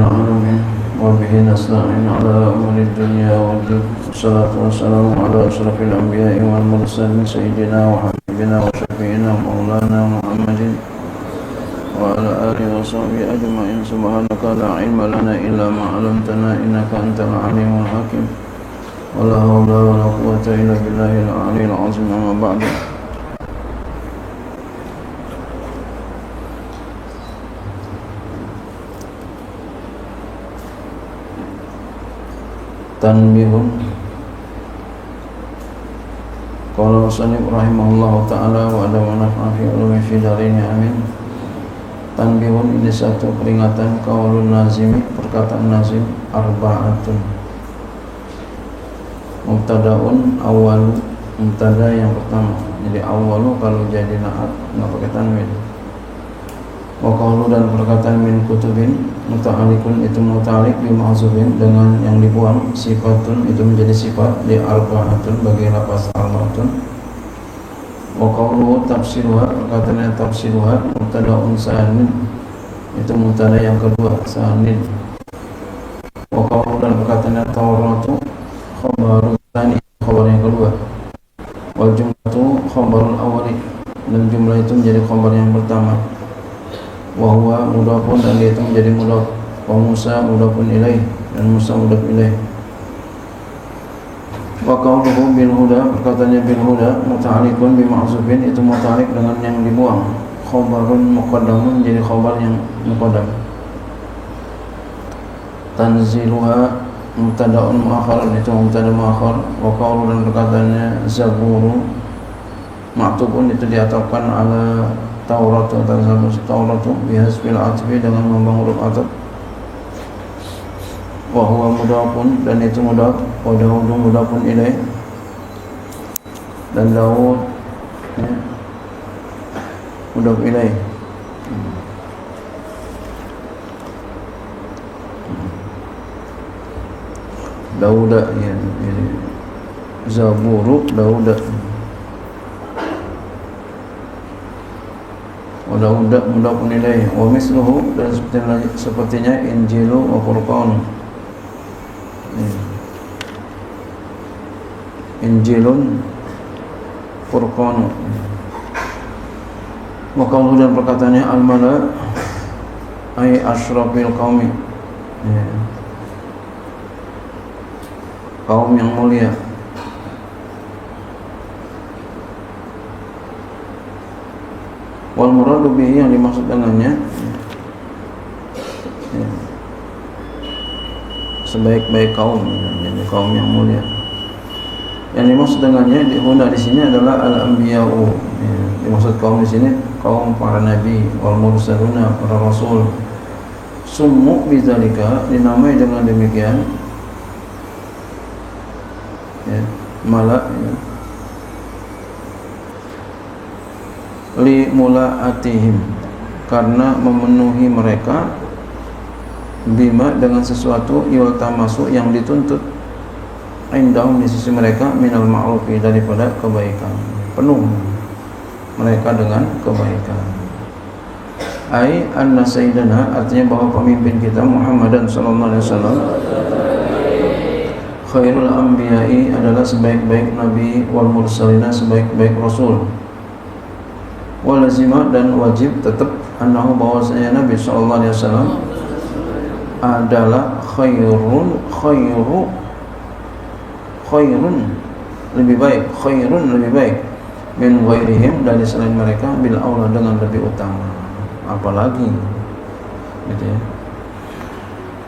العالمين وبه نستعين على أمور الدنيا والدين والصلاة والسلام على أشرف الأنبياء والمرسلين سيدنا وحبيبنا وشفيعنا مولانا محمد وعلى آله وصحبه أجمعين. سبحانك لا علم لنا إلا ما علمتنا إنك أنت العليم الحكيم ولا حول ولا قوة إلا بالله العلي العظيم. أما بعد، tanbihun. Qala musannif rahimahullahu ta'ala wa adama naf'a fi ulumi fi darini amin. Tanbihun, ini satu peringatan. Qaulun nazimi, perkataan nazim. Arba'atun, mubtada'un awalu, mubtada yang pertama. Jadi awalu kalau jadi na'at nggak pakai tanwin. Wa qaulu, dan perkataan min kutubin, muta'alikun itu muta'alik bi ma'zufin, dengan yang dibuang. Sifatun itu menjadi sifat di arba'atun bagi lafaz arba'atun. Wa qaulu tafsiruha, perkataannya tafsiruha, mubtada'un sanin, itu mubtada yang kedua, sanin. Wa qaulu, dan perkataannya tauratu, khabarun tsani, khabar yang kedua. Wal jumlatu khabarul awwali, dan jumlah itu menjadi khabar yang pertama. Wa huwa mudhafun, dan dia itu menjadi mudhaf. Wa Musa mudhafun ilaih, dan Musa mudhaf ilaih. Wa qauluhu bil huda, perkataannya bil huda, muta'alliqun bi ma'zufin, itu muta'alliq dengan yang dibuang. Khabarun muqaddamun, jadi khabar yang muqaddam. Tanziluha mubtada'un mu'akhar, itu mubtada mu'akhar. Wa qaulu, dan perkataannya zaburu, ma'tufun, itu diatafkan ala Tauratu, Tauratu bihasbil atfi, dengan membangun huruf ataf. Wa huwa mudhafun, dan itu mudhaf. Wa Daudu mudhafun ilaih, dan Daud ya, mudhaf ilaih. Dauda ya, ini Zaburu Dauda. Wa Dauda mudhafun ilaih. Wa misluhu, dan sepertinya Injilu wa Furqan. Injilun Furqan. Wa qaulu, dan perkataannya al-mala ay asyrafil qaumi, ya, kaum yang mulia. Wal muradu bihi, yang dimaksud dengannya ya, sebaik-baik kaum, jadi kaum yang mulia. Yang dimaksud dengannya di sini adalah al-anbiya'u, ya, dimaksud kaum di sini kaum para nabi, wal mursaluna, para rasul. Summu bidzalika, dinamai dengan demikian ya, malak ya, li mula'atihim, karena memenuhi mereka, bima, dengan sesuatu, yultamasu, yang dituntut, indahum, di sisi mereka, minal ma'rufi, daripada kebaikan. Penuh mereka dengan kebaikan. Ai anna sayyidana, artinya bahwa pemimpin kita Muhammadan sallallahu alaihi wasallam, khairul anbiya'i, adalah sebaik-baik nabi, wal mursalina, sebaik-baik rasul. Walazima, dan wajib tetap, annahu, bahwasanya Nabi sallallahu alaihi wasallam adalah khairun, lebih baik, khairun, lebih baik, min ghairihim, dari selain mereka, bil aula, dengan lebih utama, apalagi gitu ya.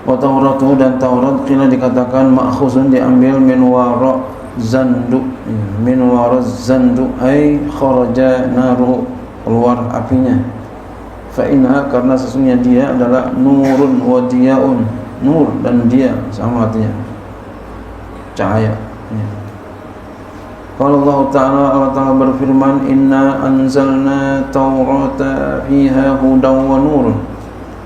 Wa Tauratu, dan Taurat, kila dikatakan ma'khuzun, diambil min wara zandu, min wara zandu ay kharaja naru, keluar apinya. Fa inna, karena sesungguhnya dia adalah nurun wa diyaun, nur dan dia sama artinya, cahaya ya. Kalau Allah Ta'ala berfirman, inna anzalna taurata fiha hudaw wa nur,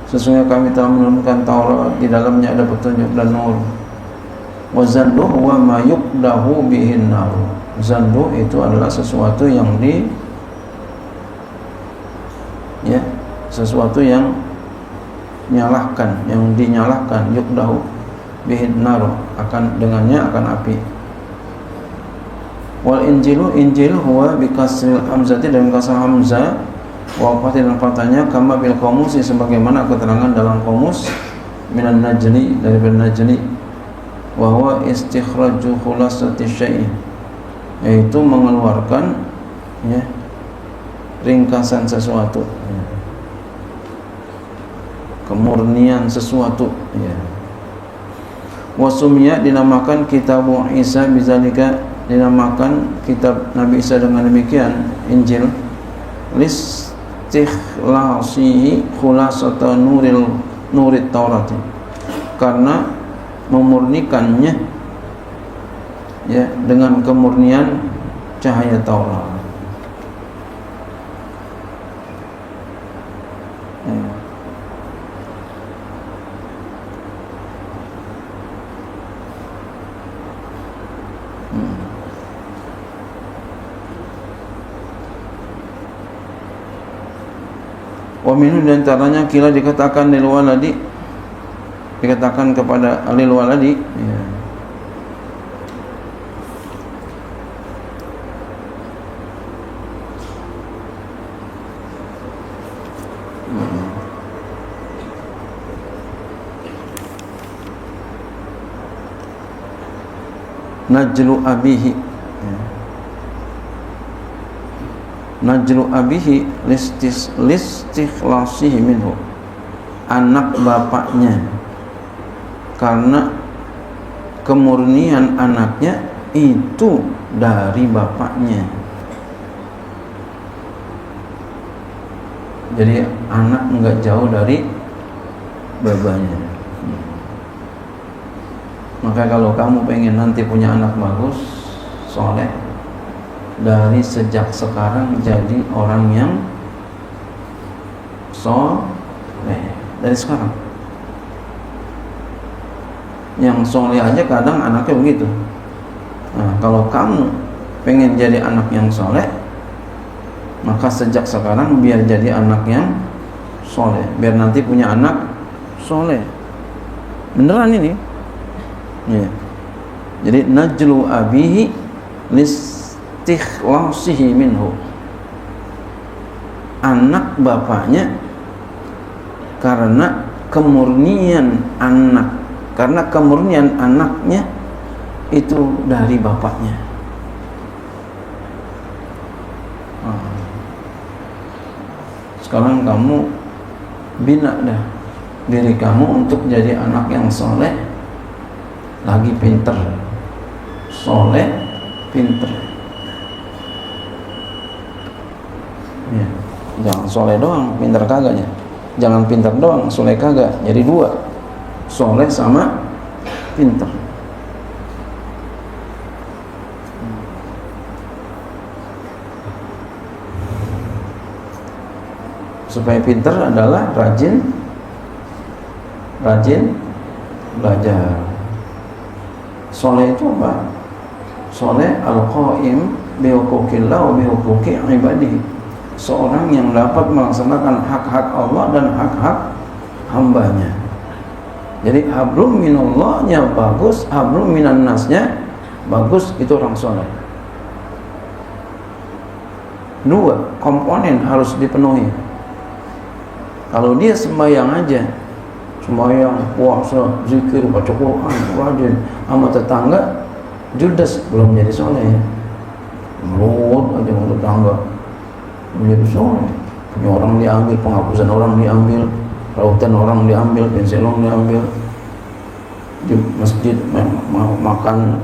sesungguhnya kami telah menurunkan Taurat, di dalamnya ada petunjuk dan nur. Wa zandu huwa ma yuqdahu bihin nar, zandu itu adalah sesuatu yang ya, sesuatu yang nyalahkan, yang dinyalahkan, yukdahu bihin naru, akan dengannya akan api. Wal injilu, injil huwa bikasril hamzati, dan kasar hamzah, wa fathil dan fathahnya, kama bil qamusi, sebagaimana keterangan dalam qamus, minan najli, dari najli, wa huwa istikhraju khulasati syai', yaitu mengeluarkan ya ringkasan sesuatu, ya, kemurnian sesuatu, ya. Wasumya, dinamakan kitab Isa bizalika, dinamakan kitab Nabi Isa dengan demikian, Injil, listikhlasihi khulasata nurit Taurat, karena memurnikannya ya dengan kemurnian cahaya Taurat. Wa minhu, dan antaranya kila dikatakan lil waladi, dikatakan kepada lil waladi, ya. Najlu abihi, najlu abihi listikhlasihi minhu, anak bapaknya, karena kemurnian anaknya itu dari bapaknya. Jadi anak enggak jauh dari babanya. Maka kalau kamu pengen nanti punya anak bagus, soleh, dari sejak sekarang jadi orang yang soleh dari sekarang. Yang soleh aja kadang anaknya begitu. Nah, kalau kamu pengen jadi anak yang soleh, maka sejak sekarang biar jadi anak yang soleh, biar nanti punya anak soleh. Beneran ini ya. Jadi najlu abihi listikhlasihi minhu, anak bapaknya karena kemurnian anak, karena kemurnian anaknya itu dari bapaknya. Sekarang kamu bina dah diri kamu untuk jadi anak yang soleh, lagi pinter, soleh, pinter. Ya. Jangan soleh doang, pinter kagaknya. Jangan pinter doang, soleh kagak. Jadi dua, soleh sama pinter. Supaya pinter adalah rajin belajar. Soleh itu apa? Soleh al-qaim bihuquqillah wa bihuquqi ibadihi, seorang yang dapat melaksanakan hak-hak Allah dan hak-hak hambanya. Jadi hablum minallahnya bagus, hablum minan nasnya bagus, itu orang soleh. Dua komponen harus dipenuhi. Kalau dia sembahyang aja, sembahyang, puasa, zikir, baca Quran, rajin sama tetangga, judes, belum jadi soleh. Melut aja sama tetangga, menjadi soleh. Punya orang diambil, penghapusan orang diambil, rautan orang diambil, pensil orang diambil, di masjid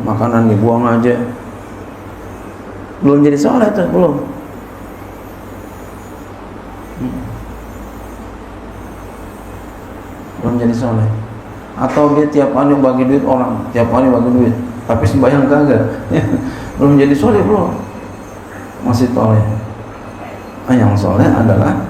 makanan dibuang aja, belum jadi soleh tuh, belum. Belum jadi soleh. Atau dia tiap hari bagi duit orang, tiap hari bagi duit, tapi sembahyang kagak. Belum jadi soleh, belum. Masih soleh. Yang soleh adalah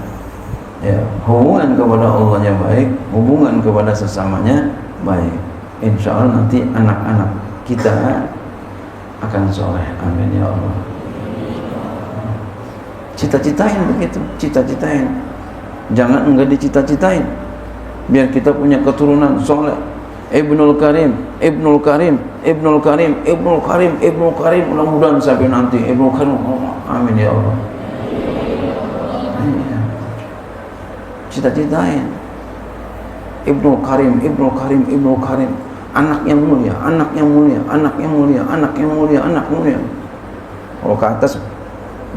ya hubungan kepada Allahnya baik, hubungan kepada sesamanya baik. Insya Allah nanti anak-anak kita akan soleh. Amin ya Allah. Cita-citain begitu, cita-citain. Jangan enggak dicita-citain. biar kita punya keturunan soleh. Ibnul Karim, Ibnul Karim, Ibnul Karim, Ibnul Karim, Ibnul Karim, mudah-mudahan sampai nanti Ibnul Karim. Amin ya Allah. Cita-citain Ibnul Karim, Ibnul Karim, Ibnul Karim, anak yang mulia, anak yang mulia, anak yang mulia, anak yang mulia, anak mulia. Kalau ke atas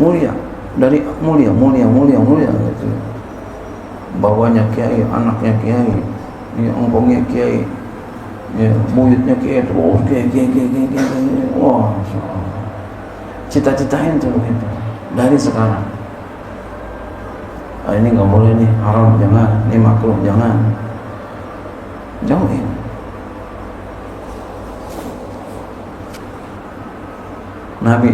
mulia, dari mulia gitu. Bawahnya kiai, anaknya kiai, ya, engkongnya kiai, ya, buyutnya kiai, terus kiai. Wah, cita-citain tuh gitu dari sekarang. Ini nggak boleh nih, haram jangan, ini makruh jangan, jauhin. Nabi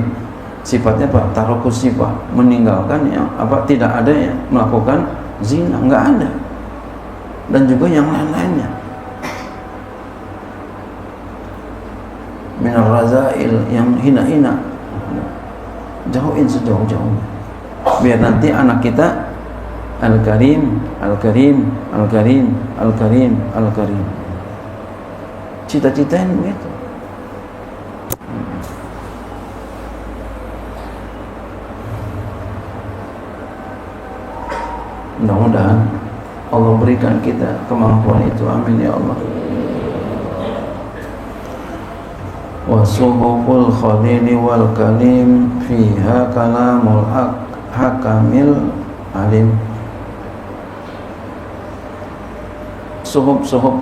sifatnya apa? Tarukus sifat, meninggalkan yang apa, tidak ada yang melakukan zina, nggak ada, dan juga yang lain-lainnya. Minar razail, yang hina-hina, jauhin sejauh-jauhnya, biar nanti anak kita Al-Karim, Al-Karim, Al-Karim, Al-Karim, Al-Karim. Cita-citain begitu. Mudah-mudahan Allah berikan kita kemampuan itu. Amin ya Allah. Wa suhuful khalili wal kalim fiha kalamul hakamil alim. Suhub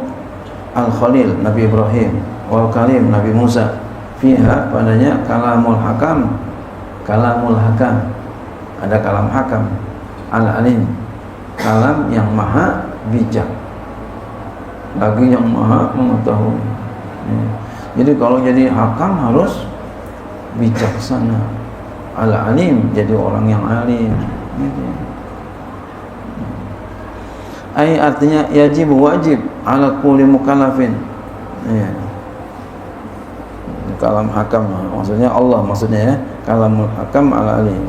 Al-Khalil Nabi Ibrahim, wal Kalim Nabi Musa, fiha padanya kalamul hakam, kalamul hakam, ada kalam hakam, al-alim, kalam yang maha bijak, bagi yang maha mengetahui. Jadi kalau jadi hakam harus bijaksana, al-alim jadi orang yang alim gitu. Artinya wajib ala kulli mukallafin. Ya. Kalam hakam maksudnya Allah, maksudnya ya, kalamul hakam ala alim.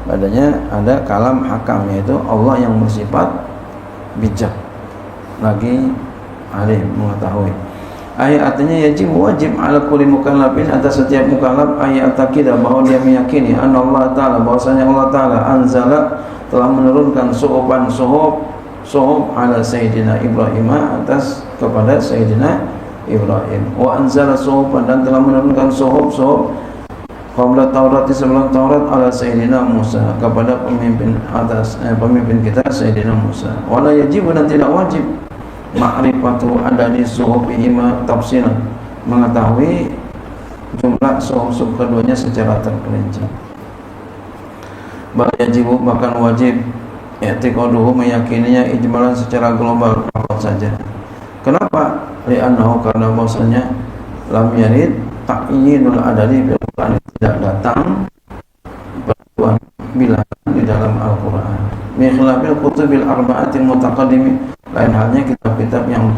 Padanya ada kalam hakam, yaitu Allah yang bersifat bijak lagi alim, mengetahui. Artinya wajib ala kulli mukallafin, atas setiap mukallaf taqidah, bahwa dia meyakini anna Allah Ta'ala, bahwasanya Allah Ta'ala anzala, telah menurunkan suhub ala Sayyidina Ibrahim, atas kepada Sayyidina Ibrahim. Wa anzala suhuban, dan telah menurunkan suhub qabla Taurat, sebelum Taurat, ala Sayyidina Musa, kepada pemimpin kita Sayyidina Musa. Wala yajibu, dan tidak wajib ma'rifatu adadi suhubihima tafsilan, mengetahui jumlah suhub keduanya secara terperinci. Bal yajibu, bahkan wajib i'tiqaduhu, meyakininya ijmalan secara global apa saja. Kenapa? Li'annahu, karena bahwasanya lam yarid ta'yinul adadi bil Qur'an, tidak datang penentuan bilangan di dalam Al-Qur'an. Min khilafil kutubil arba'atil mutaqaddimin, lain halnya kitab-kitab yang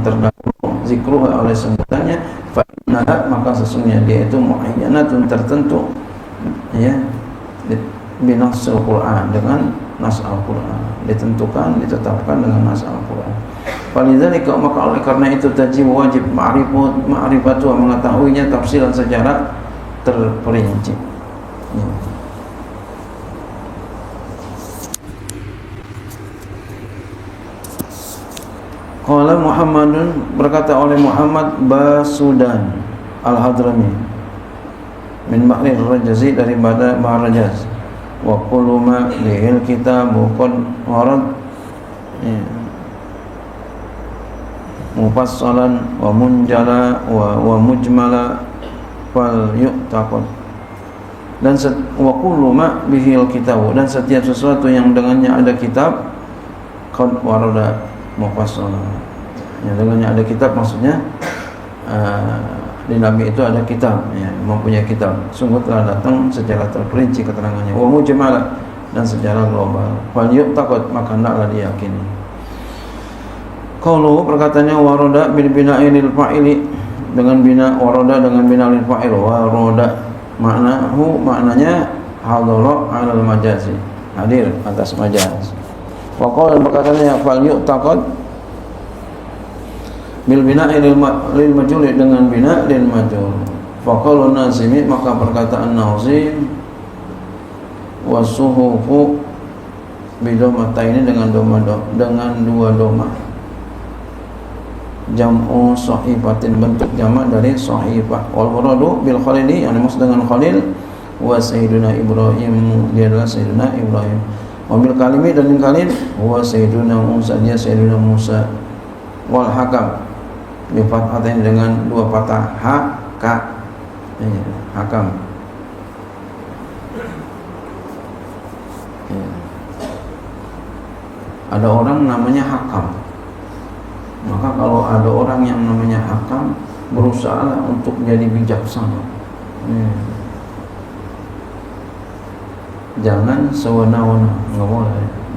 terdahulu zikruha oleh sebutannya, fa innaha, maka sesungguhnya dia itu muayyanatun, tertentu ya, binasul Qur'an, dengan nas Al-Quran, ditentukan, ditetapkan dengan nas Al-Quran. Falidzalika, maka oleh karena itu wajib ma'rifatu, mengetahuinya tafsiran secara terperinci. Ya. Qala Muhammadun, berkata oleh Muhammad Basudan Al-Hadrami, min Bahri Rajazi, dari Bahar Rajaz. Wa kullu ma lihil kitabu qad warad mufassalan wa munjala wa mujmala fal yu'taqad. Dan wa kullu ma bihil kitabu, dan setiap sesuatu yang dengannya ada kitab, qad warada mufassalan, yang dengannya ada kitab, maksudnya di Nabi itu ada kitab, ya, mempunyai kitab, sungguh telah datang secara terperinci keterangannya, wa mujmala, dan secara global, fal yu'taqad, maka hendaklah diyakini. Qauluhu, perkataannya waroda bil bina'il fa'ili, dengan bina waroda, dengan bina lil fa'il, waroda maknanya hadara 'alal majazi, hadir atas majaz. Wa qala, perkataannya fal yu'taqad, bil bina'i lil majhul dengan bina lil majhul. Faqalu nazimi maka perkataan nazim wasuhufu bidomata ini dengan dua doma. Jam'u sahifatin bentuk jamak dari sahifah. Wal muradu bil khalili yang dimaksud dengan khalil wa sayyiduna Ibrahim, dia adalah sayyiduna Ibrahim. Wa bil kalimi dan kalil wa sayyiduna Musa, dia sayyiduna Musa. Wal hakam bi fathatain dengan dua patah ha ka, hakam. Ada orang namanya hakam, maka kalau ada orang yang namanya hakam, berusaha untuk jadi bijaksana. Jangan sewenang-wenang, nggak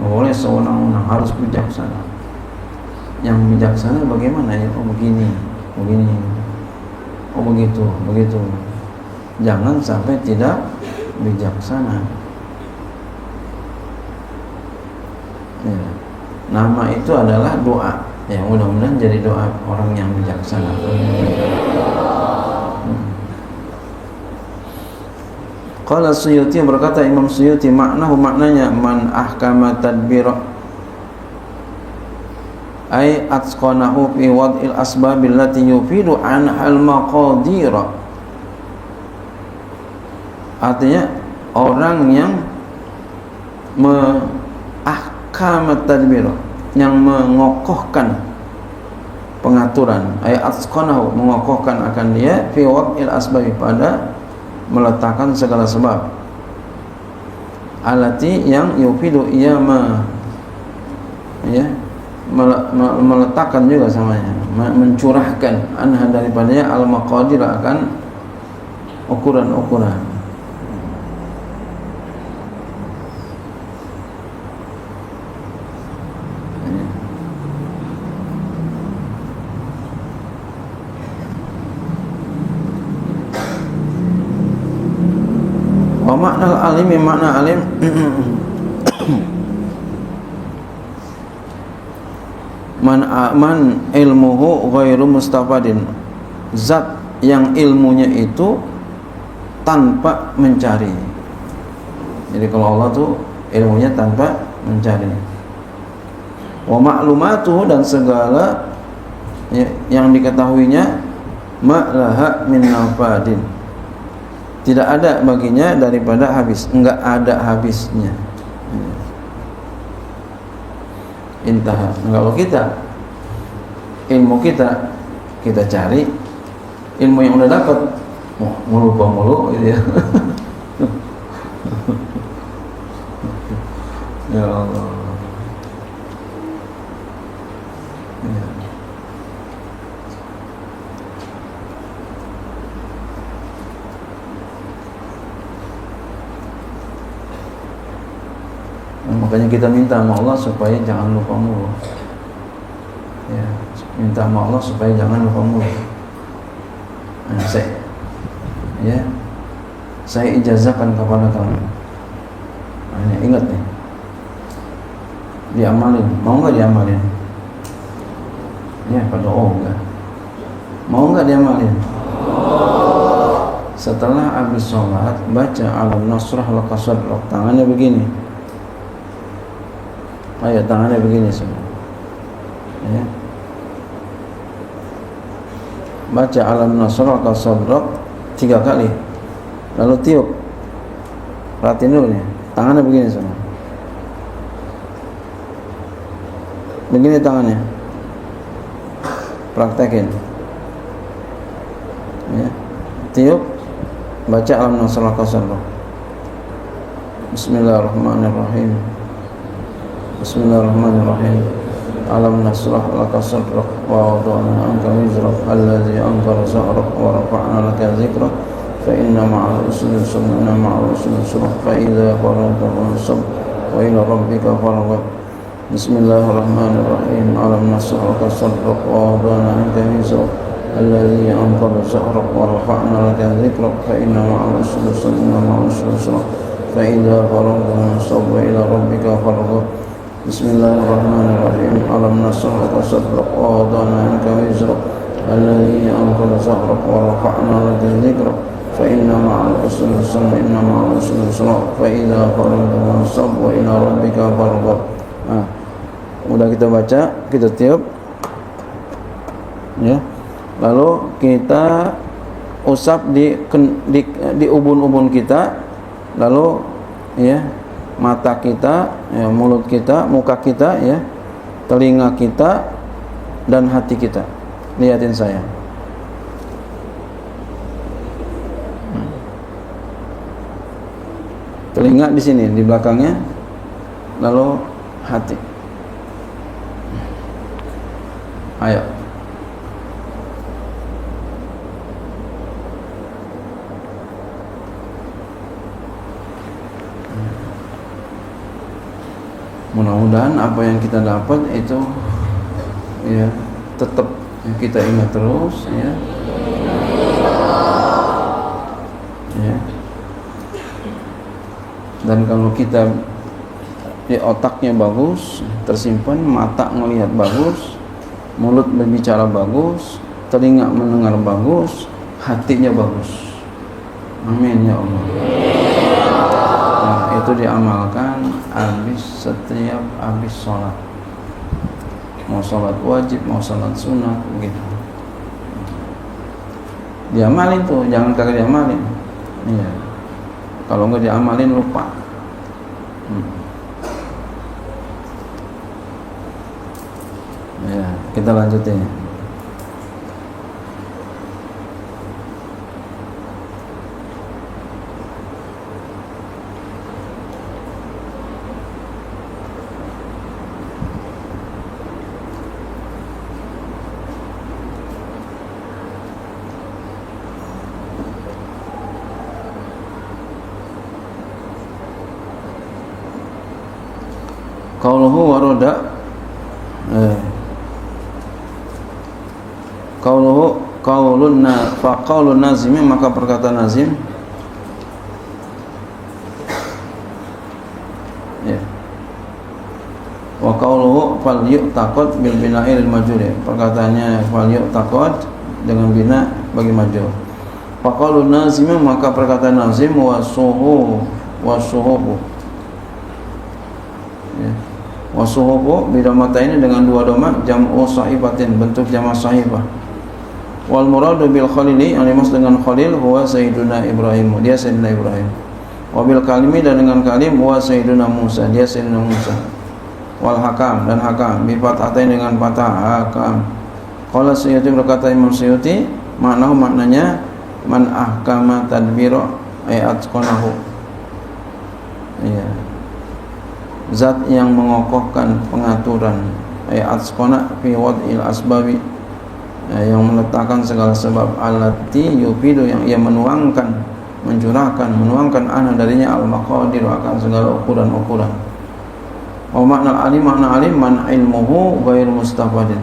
boleh sewenang-wenang, harus bijaksana. Yang bijaksana bagaimana ya? Oh begini, oh begitu. Jangan sampai tidak bijaksana. Ya. Nama itu adalah doa. Ya, mudah-mudahan jadi doa orang yang bijaksana. Qala Suyuti, berkata Imam Suyuti, maknanya man ahkama tadbira ay atqanahu fi wad'il asbabil lati yufidu an al maqadira. Artinya orang yang ahkamat tadbir, yang mengokohkan pengaturan, ay atqanahu, mengokohkan akan dia fi wad'il asbabi, pada meletakkan segala sebab, alati yang yufidu, ia meletakkan juga samanya, mencurahkan anha daripadanya al maqadir, akan ukuran-ukuran. Makna alim, makna alim man ilmuhu ghairu mustafadin, zat yang ilmunya itu tanpa mencari. Jadi kalau Allah tuh ilmunya tanpa mencari. Wa ma'lumatuhu, dan segala yang diketahuinya ma'laha min nafadin, tidak ada baginya daripada habis, enggak ada habisnya. Intah. Kalau kita, ilmu kita cari, ilmu yang udah dapat, mulu gitu ya. Ya Allah. Ya. Makanya kita minta sama Allah supaya jangan lupa mulu. Ya, minta sama Allah supaya jangan lupa mulu. Nah, saya ijazahkan kepada kamu. Nah, ingat nih, diamalin. Mau nggak diamalin? Ya, pada enggak. Mau nggak diamalin? Setelah habis sholat, baca alam nasrah laka sadrak, tangannya begini. Ayo, tangannya begini semua. Ya. Baca alam nasrah laka sadrak 3 kali. Lalu tiup. Perhatiin dulu nih, tangannya begini semua. Begini tangannya. Praktekin. Ya. Tiup, baca alam nasrah laka sadrak. Bismillahirrahmanirrahim. Bismillahirrahmanirrahim. Alam nasrah laka sadrak wa wada'na anka wizrak alladzi anqadha zahrak wa rafa'na laka dzikrak fa inna ma'al usri yusra, inna ma'al usri yusra, fa idza faragta fansab wa ila rabbika farghab. Bismillahirrahmanirrahim. Alam nasrah laka sadrak wa wada'na anka wizrak alladzi anqadha zahrak wa rafa'na laka dzikrak fa inna ma'al usri yusra, inna ma'al usri yusra, fa idza faragta fansab wa ila rabbika farghab. Bismillahirrahmanirrahim. Alam nashrah laka sadrak wa wada'na anka wizrak alladhi anqadha dhahrak wa rafa'na laka dhikrak fa inna ma'al usri yusra inna ma'al usri yusra fa idza faragta fansab wa ila rabbika farghab. Udah kita baca, kita tiup ya. Lalu kita usap di ubun-ubun kita, lalu ya mata kita, ya, mulut kita, muka kita, ya, telinga kita, dan hati kita. Lihatin saya. Telinga di sini, di belakangnya, lalu hati. Ayo. Mudah-mudahan apa yang kita dapat itu ya tetap kita ingat terus ya. Ya. Dan kalau kita di otaknya bagus, tersimpan, mata ngelihat bagus, mulut berbicara bagus, telinga mendengar bagus, hatinya bagus. Amin ya Allah. Nah, itu diamalkan setiap habis sholat. Mau sholat wajib, mau sholat sunat, begitu. Diamalin tuh, jangan kagak diamalin. Iya. Kalau nggak diamalin lupa. Ya, kita lanjutin. Qauluhu waroda qaulun nazimi, maka perkataan nazim ya. Wa qauluhu fal yu'taqad bil bina'il majhul, perkataannya fal yu'taqad dengan bina bagi majhul. Fa qaulun nazimi, maka perkataan nazim wasuhu ya. Wasuhubu bila mata ini dengan dua doma, jam'u sahibatin, bentuk jama' sahibah. Wal muradu bil khalili, yang dimaksud dengan khalil huwa sayyiduna Ibrahim, dia sayyidina Ibrahim. Wa bil kalimi, dan dengan kalim huwa sayyiduna Musa, dia sayyidina Musa. Wal hakam, dan hakam bi fathatain, dengan fathah hakam. Qala Suyuti, berkata Imam Suyuti, maknanya man ahkama tadbira ayat qanahu. Iya. Zat yang mengokohkan pengaturan, atqana fi wad'il asbabi, yang meletakkan segala sebab, allati yufidu, yang ia menuangkan ana darinya al-maqadir, akan segala ukuran-ukuran. Wa makna alim man ilmuhu ghair mustafadin,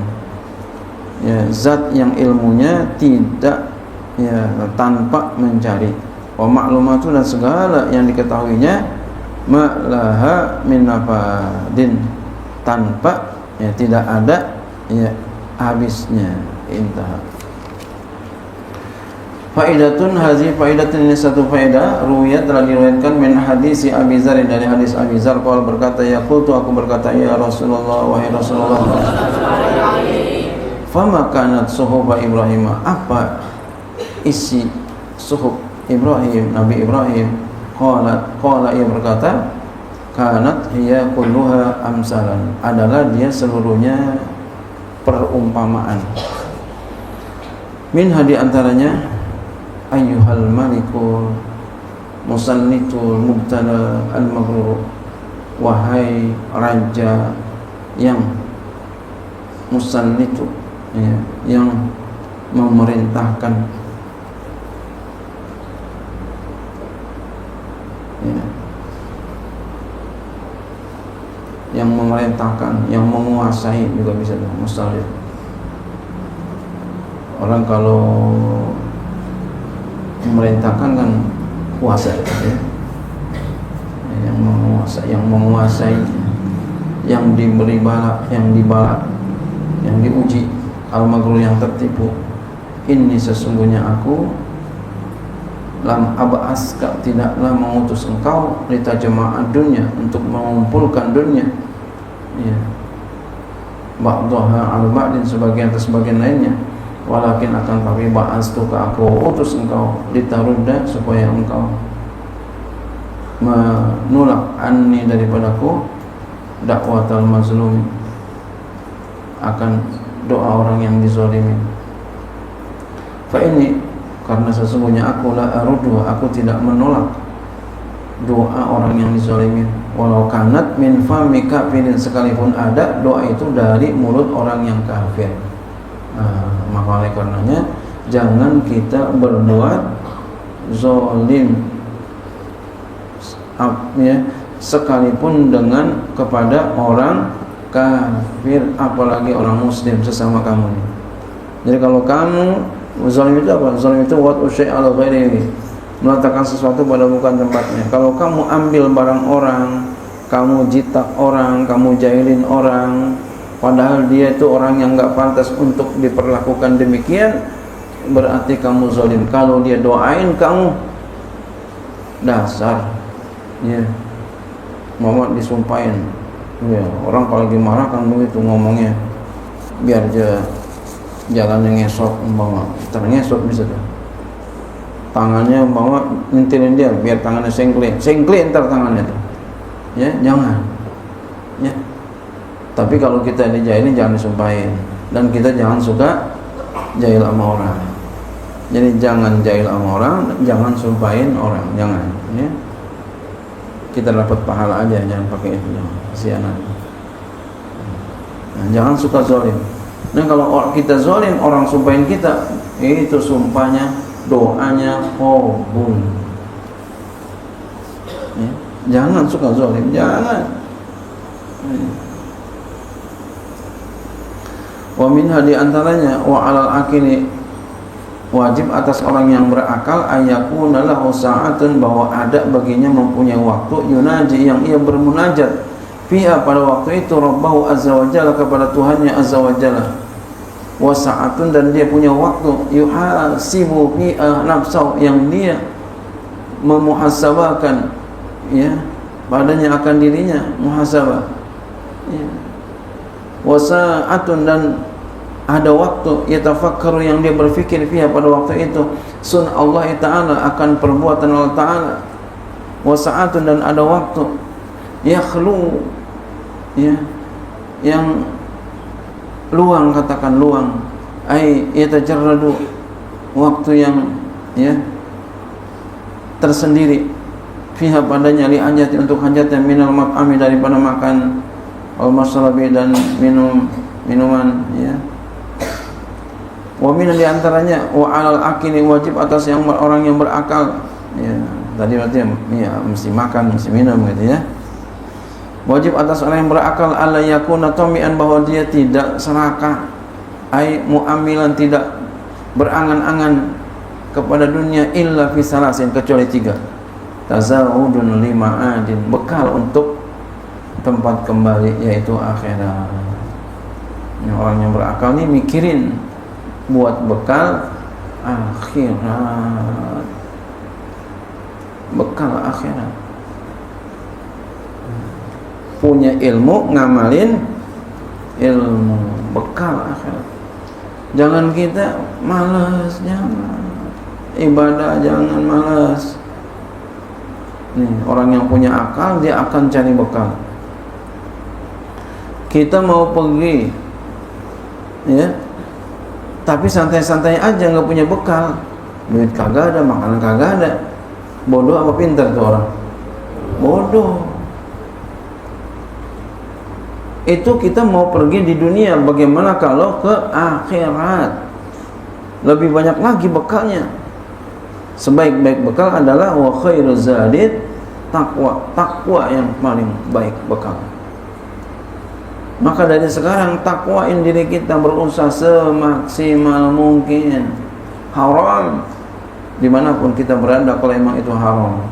ya, zat yang ilmunya tidak ya tanpa mencari. Wa maklumatu, dan segala yang diketahuinya ma'laha min nafadin, tanpa ya tidak ada ya habisnya, intaha. Faidatun, hazi faidatun, ini satu faedah, ruwiyat, telah diriwayatkan min hadis Abi Dzar, dari hadis Abi Dzar, qala berkata, yaqultu, aku berkata, ya Rasulullah, wahai Rasulullah, fama kanat suhuba Ibrahim, apa isi suhub Ibrahim, Nabi Ibrahim? Qala, ia berkata, kanat hiya kulluha amsalan, adalah dia seluruhnya perumpamaan. Minha, di antaranya, ayyuhal malikul musallitul mubtala al-maghrur, wahai raja yang musallitu, ya, yang memerintahkan, ya, yang memerintahkan, yang menguasai juga bisa musallit. Orang kalau memerintahkan kan kuasa, ya, yang menguasai, yang diberi bala, yang dibalak, yang diuji, al-maghrur yang tertipu. Inni sesungguhnya aku lam ab'aska tidaklah mengutus engkau litajma'a dunya untuk mengumpulkan dunia, ya, ba'daha al ba'din sebagian atas sebagian lainnya, walakin akan tapi ba'astuka aku utus engkau litarudda supaya engkau menolak anni daripadaku dakwatal mazlum, akan doa orang yang dizalimi. Fa ini karena sesungguhnya aku la arudu, aku tidak menolak doa orang yang dizalimi, walau kanat min fami kafirin, sekalipun ada doa itu dari mulut orang yang kafir. Maka oleh karenanya jangan kita berbuat zalim, ya, sekalipun dengan kepada orang kafir, apalagi orang muslim sesama kamu. Jadi kalau kamu zalim itu apa? Zalim itu wat usy' ala ghairihi, meletakkan sesuatu pada bukan tempatnya. Kalau kamu ambil barang orang, kamu jitak orang, kamu jahilin orang, padahal dia itu orang yang enggak pantas untuk diperlakukan demikian, berarti kamu zalim. Kalau dia doain kamu, dasar, ya, Muhammad disumpahin, ya, orang kalau lagi marah kan begitu ngomongnya, biar dia jalannya ngesot, umpama terngesot bisa tuh, tangannya umpama nyentilin dia, biar tangannya sengkle ntar tangannya tuh, ya, jangan, ya. Tapi kalau kita dijailin jangan disumpahin, dan kita jangan suka jahil sama orang. Jadi jangan jahil sama orang, jangan sumpahin orang, jangan, ya. Kita dapat pahala aja, jangan pakai itu, kesianan. Nah, jangan suka zalim. Nah, kalau kita zalim, orang sumpahin kita, itu sumpahnya, doanya qabul. Ya, jangan suka zalim, jangan. Wa minha di antaranya wa 'alal akili, wajib atas orang yang berakal ayakuna lahu sa'atun, bahwa ada baginya mempunyai waktu yunaji yang ia bermunajat fiha pada waktu itu rabbahu azza wa jalla, kepada Tuhannya azza wa jalla, wa sa'atun dan dia punya waktu yuhasibu fiha nafsahu, yang dia memuhasabakan, ya, padanya akan dirinya muhasabah, ya. Wa sa'atun dan ada waktu yatafakkaru, yang dia berfikir fiha pada waktu itu sun Allah Ta'ala, akan perbuatan Allah Ta'ala. Wa sa'atun dan ada waktu yakhlu, ya, yang luang, katakan luang, ai yatajarradu, waktu yang, ya, tersendiri fiha padanya li hajati, untuk hajatnya, minal mat'ami daripada makan, wal masrabi dan minuman, ya. Wa min di antaranya wa 'alal akili, wajib atas yang orang yang berakal, ya, tadi berarti ya mesti makan, mesti minum gitu, ya. Wajib atas orang yang berakal alla yakuna tamian, bahwa dia tidak serakah, ai mu'amilan, tidak berangan-angan kepada dunia, illa fi salasin, kecuali 3. Tazawudun lima'adin, bekal untuk tempat kembali, yaitu akhirat. Yang orang yang berakal ini mikirin buat bekal akhirat, bekal akhirat. Punya ilmu, ngamalin ilmu, bekal akhirat. Jangan kita malas, jangan ibadah, jangan malas. Nih, orang yang punya akal dia akan cari bekal. Kita mau pergi, ya, tapi santai-santai aja, nggak punya bekal, duit kagak ada, makanan kagak ada. Bodoh apa pintar tuh orang? Bodoh. Itu kita mau pergi di dunia, bagaimana kalau ke akhirat? Lebih banyak lagi bekalnya. Sebaik-baik bekal adalah wa khairu zadid taqwa, takwa yang paling baik bekal. Maka dari sekarang takwain diri kita, berusaha semaksimal mungkin. Haram dimanapun kita berada kalau emang itu haram,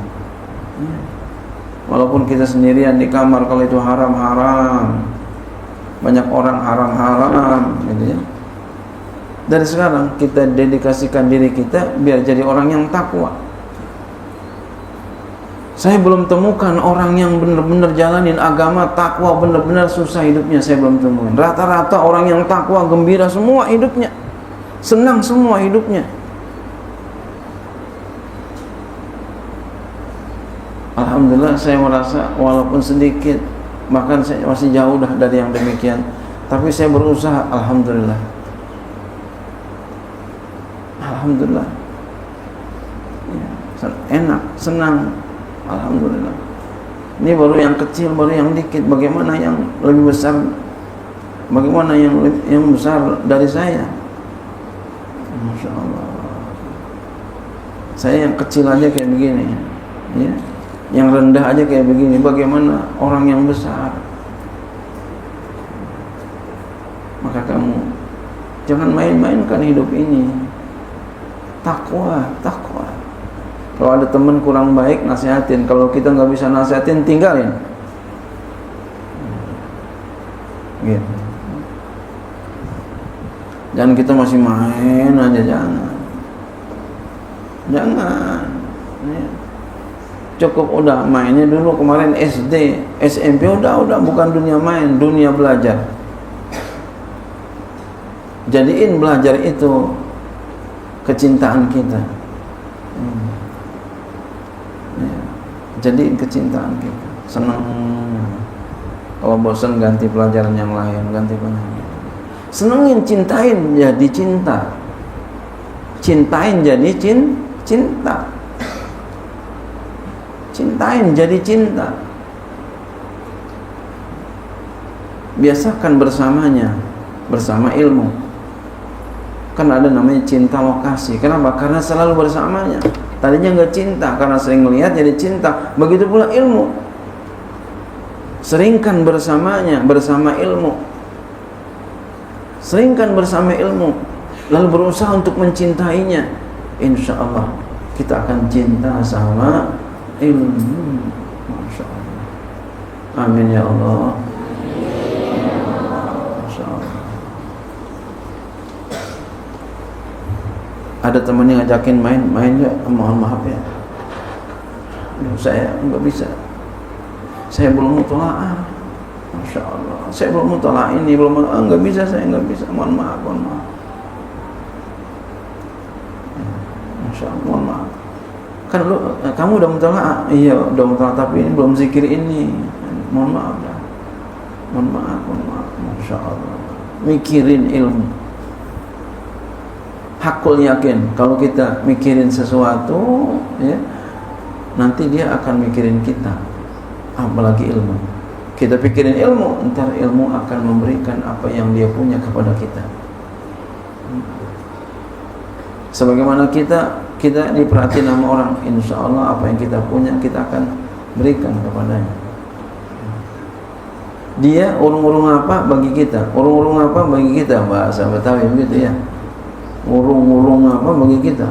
walaupun kita sendirian di kamar, kalau itu haram, haram. banyak orang haram-haram gitu ya. Dari sekarang kita dedikasikan diri kita biar jadi orang yang takwa. Saya belum temukan orang yang benar-benar jalanin agama takwa benar-benar susah hidupnya, saya belum temukan. Rata-rata orang yang takwa gembira semua hidupnya, senang semua hidupnya. Alhamdulillah saya merasa walaupun sedikit, bahkan saya masih jauh dah dari yang demikian, tapi saya berusaha. Alhamdulillah, alhamdulillah ya, enak, senang. Alhamdulillah. Ini baru yang kecil, baru yang dikit. Bagaimana yang lebih besar? Bagaimana yang besar dari saya? Masya Allah. Saya yang kecil aja kayak begini, ya. Yang rendah aja kayak begini. Bagaimana orang yang besar? Maka kamu jangan main-mainkan hidup ini. Takwa, takwa. Kalau ada teman kurang baik, nasihatin. Kalau kita nggak bisa nasihatin, tinggalin. Gitu. Jangan kita masih main aja, jangan. Jangan. Cukup udah mainnya dulu kemarin SD, SMP udah bukan dunia main, dunia belajar. Jadiin belajar itu kecintaan kita. Jadiin kecintaan kita. Senang. Kalau bosan ganti pelajaran yang lain, ganti pelajaran. Senengin, cintain jadi cinta. Cintain jadi cinta. Cintain jadi cinta. Biasakan bersamanya, bersama ilmu. Kan ada namanya cinta lokasi. Kenapa? Karena selalu bersamanya. Tadinya nggak cinta, karena sering melihat jadi cinta. Begitu pula ilmu. Seringkan bersamanya, bersama ilmu. Seringkan bersama ilmu. Lalu berusaha untuk mencintainya. Insya Allah kita akan cinta sama ilmu. Masya Allah. Amin ya Allah. Masya Allah. Ada teman yang ngajakin main ya, mohon maaf ya. Aduh, saya nggak bisa. Saya belum mutola'ah. Masya Allah. Saya belum mutola'ah ini, nggak bisa, saya nggak bisa. Mohon maaf. Masya Allah, mohon maaf. Kan kamu udah mutola'ah? Iya, udah mutola'ah, tapi ini belum zikir ini. Mohon maaf dah. Mohon maaf. Masya Allah. Mikirin ilmu. Hakul yakin kalau kita mikirin sesuatu, ya, nanti dia akan mikirin kita. Apalagi ilmu. Kita pikirin ilmu, ntar ilmu akan memberikan apa yang dia punya kepada kita. Sebagaimana kita diperhatiin sama orang, insya Allah apa yang kita punya kita akan berikan kepadanya. Dia urung-urung apa bagi kita, urung-urung apa bagi kita, bahasa Betawi begitu ya. Urung-urung apa bagi kita.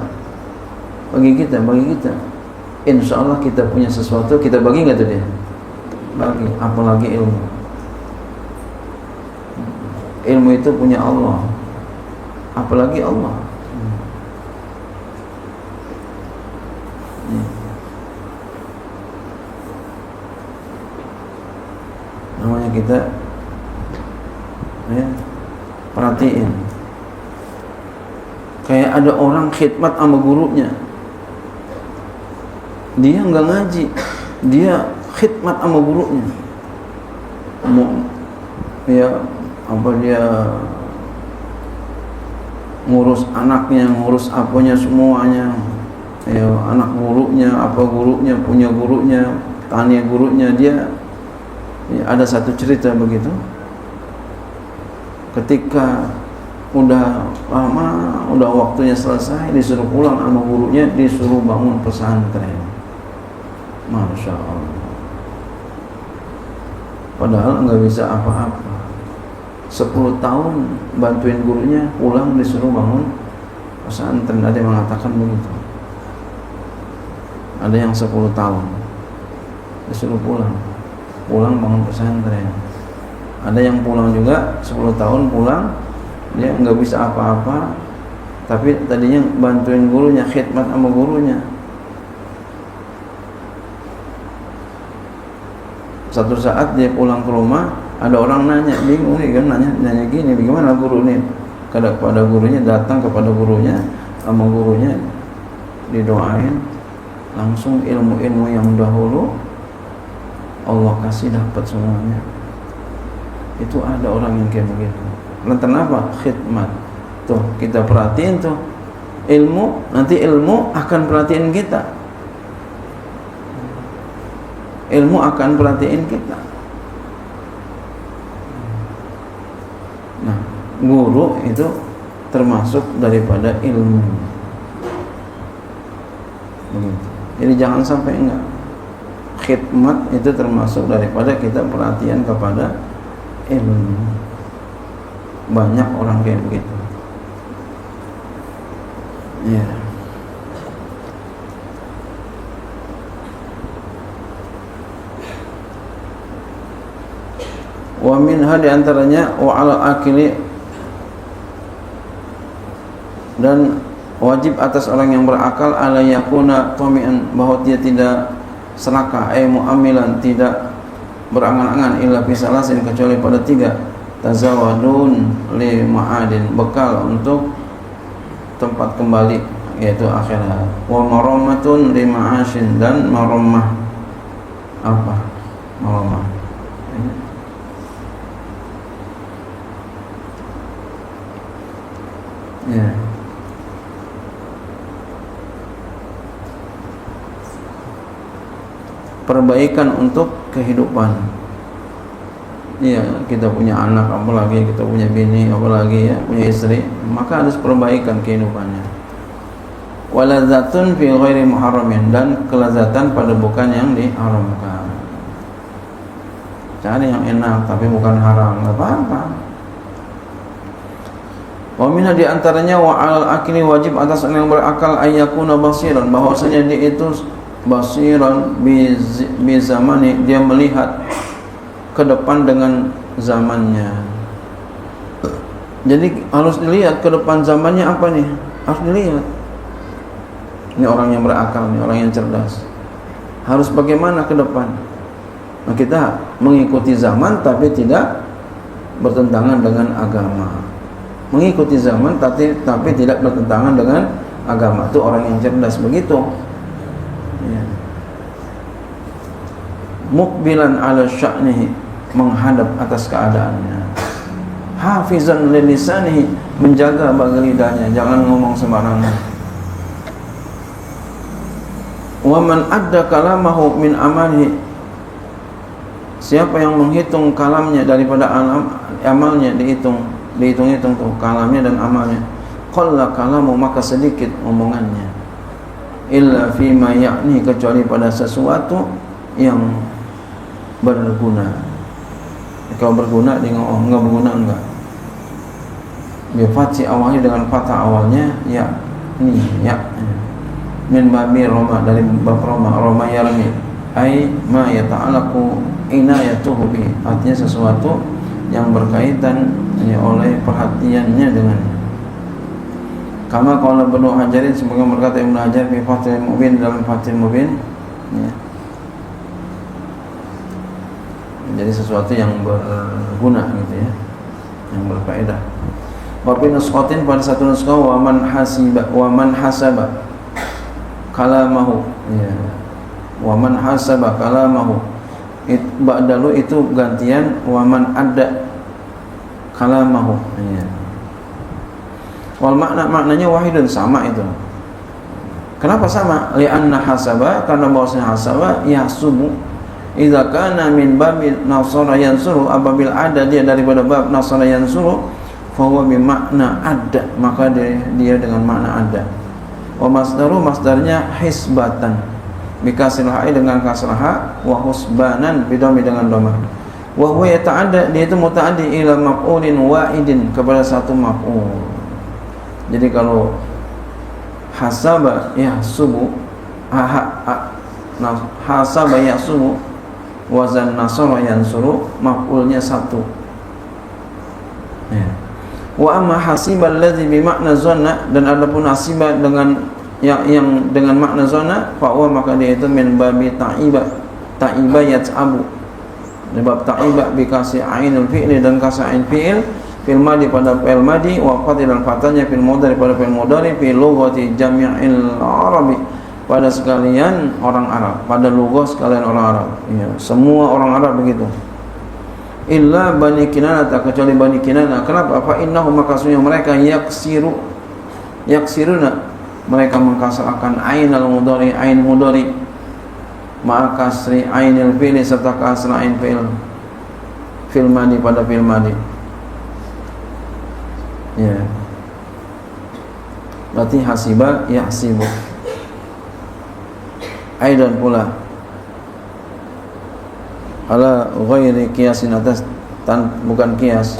Insya Allah kita punya sesuatu, kita bagi nggak tuh dia? Bagi, apalagi ilmu. Ilmu itu punya Allah, apalagi Allah. Namanya kita ya, perhatiin. Kayak ada orang khidmat sama gurunya, dia nggak ngaji, dia khidmat sama gurunya. Ya, apa dia ngurus anaknya, ngurus apanya semuanya. Ya, anak gurunya, apa gurunya, punya gurunya, tanya gurunya. Dia ya, ada satu cerita begitu. Ketika udah lama, udah waktunya selesai, disuruh pulang sama gurunya, disuruh bangun pesantren. Masya Allah. Padahal nggak bisa apa-apa. 10 tahun bantuin gurunya, pulang disuruh bangun pesantren. Ada yang mengatakan begitu. Ada yang 10 tahun disuruh pulang bangun pesantren. Ada yang pulang juga 10 tahun pulang, dia nggak bisa apa-apa, tapi tadinya bantuin gurunya, khidmat sama gurunya. Satu saat dia pulang ke rumah, ada orang nanya, bingung nih kan, nanya gini, bagaimana guru nih? Kepada gurunya, datang kepada gurunya, sama gurunya didoain, langsung ilmu-ilmu yang dahulu Allah kasih dapat semuanya. Itu ada orang yang kayak begitu. Lantaran apa? Khidmat. Tuh, kita perhatiin tuh ilmu, nanti ilmu akan perhatiin kita. Ilmu akan perhatiin kita. Nah, guru itu termasuk daripada ilmu. Begitu. Jadi jangan sampai enggak. Khidmat itu termasuk daripada kita perhatian kepada ilmu. Banyak orang kayak begitu. Ya. Wa minha di antaranya wa ala akili, dan wajib atas orang yang berakal ala yakuna tami'an, bahwa dia tidak serakah, mu'amilan, tidak berangan-angan illa fi salasin, kecuali pada 3, tazawadun li ma'adin, bekal untuk tempat kembali yaitu akhirat, wa maromatun li ma'ashin, dan maromah. Apa maromah? Ya. Perbaikan untuk kehidupan. Iya, kita punya anak, apalagi kita punya bini, apalagi ya punya istri, maka harus perbaikan kehidupannya. Waladzatun fi ghairi muharramin, dan kelezatan pada bukan yang diharamkan. Cari yang enak tapi bukan haram, enggak apa-apa. Wa minha di antaranya wa 'alal akli, wajib atas orang yang berakal ayyakuna basiran, bahwasanya dia itu basiran bi zamani, dia melihat ke depan dengan zamannya. Jadi harus dilihat ke depan zamannya apa nih? Harus dilihat. Ini orang yang berakal, ini orang yang cerdas. Harus bagaimana ke depan? Nah, kita mengikuti zaman tapi tidak bertentangan dengan agama. Mengikuti zaman tapi tidak bertentangan dengan agama. Itu orang yang cerdas begitu. Ya. Mukbilan ala sya'nihi, menghadap atas keadaannya. Hafizan li lisanihi, menjaga bagi lidahnya, jangan ngomong sembarangan. Wa man adda kalamahu min amalihi, siapa yang menghitung kalamnya daripada amalnya, dihitung tuh kalamnya dan amalnya. Qalla kalamu, maka sedikit omongannya. Illa fima ya'ni, kecuali pada sesuatu yang berguna. Kalau berguna dia ngomong, enggak berguna enggak. Bifatsi awalnya dengan fathah awalnya ya, ini ya. Min babi roma, dari bab roma yarmi, ai ma yata'allaqu inayatuhu bi, artinya sesuatu yang berkaitan ya, oleh perhatiannya dengannya. Kama qala Ibnu Hajarin, sebagai berkata Ibnu Hajar fi Fathul Mubin, dalam Fathul Mubin ya. Jadi sesuatu yang berguna gitu ya, yang berfaedah. Wa bi nusqatin, pada satu nuskah, wa man hasaba kalamahu ya. Wa man hasaba kalamahu, ba'dalu itu gantian wa man adda kalamahu ya. Wal maknanya wahidun, sama itu. Kenapa sama? Li'anna hasaba, karena bahwasanya hasaba yahsubu idza kana min babi nasara yansuru, apabila ada dia daripada bab nasara yansuru, fa huwa bi makna adda, maka dia dengan makna adda. Wa masdaru, masdarnya hisbatan bi kasril ha'i, dengan kasrah ha, wa husbanan bidhammi, dengan dhamma. Wa huwa yata'adda, dia itu muta'addi ila maf'ulin wahidin, kepada satu maf'ul. Jadi kalau hasaba yahsubu, hasaba yahsubu, wazan nasara yansuru, maf'ulnya satu, Wa amma hasibal ladzi bi makna zanna, dan adapun hasiba dengan yang dengan makna zanna, fa maka dia itu min babi ta'iba yat'abu, bab ta'iba bi kasih ainul fi'li dan kasih ain fi'il fil madi pada fi'il madi, wa qadilan fatanya fil mudhari pada fi'il mudhari fi lughati jami'il arabi, pada sekalian orang Arab, pada lughah sekalian orang Arab, ya, semua orang Arab begitu. Illa Bani Kinanah, kecuali Bani Kinanah. Kenapa? Fa innahum, maka sesungguhnya mereka yaksiruna, mereka mengkasrahkan ain al-mudhari, ain mudhari ma'a kasri ainil fi'li, serta kasra ain fi'il fil madi pada fil madi. Ya. Berarti hasiba yahsibu. Aidan pula ala ghairi qiyasin, atas bukan qiyas.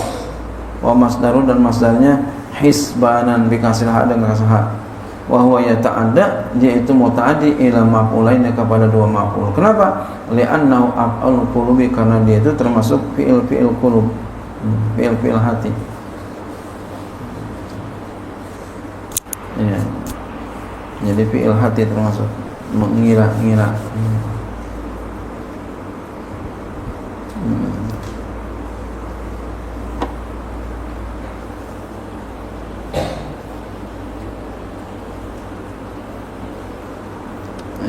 Wa masdaru, dan masdarnya hisbanan bi kasril ha dengan kasrah ha. Wa huwa yata'adda, dia itu muta'addi ila maf'ulain, kepada dua maf'ul. Kenapa? Li'annahu af'alul qulubi, karena dia itu termasuk fi'il qulub, fi'il hati. Ya. Jadi fi'il hati termasuk mengira-ngira.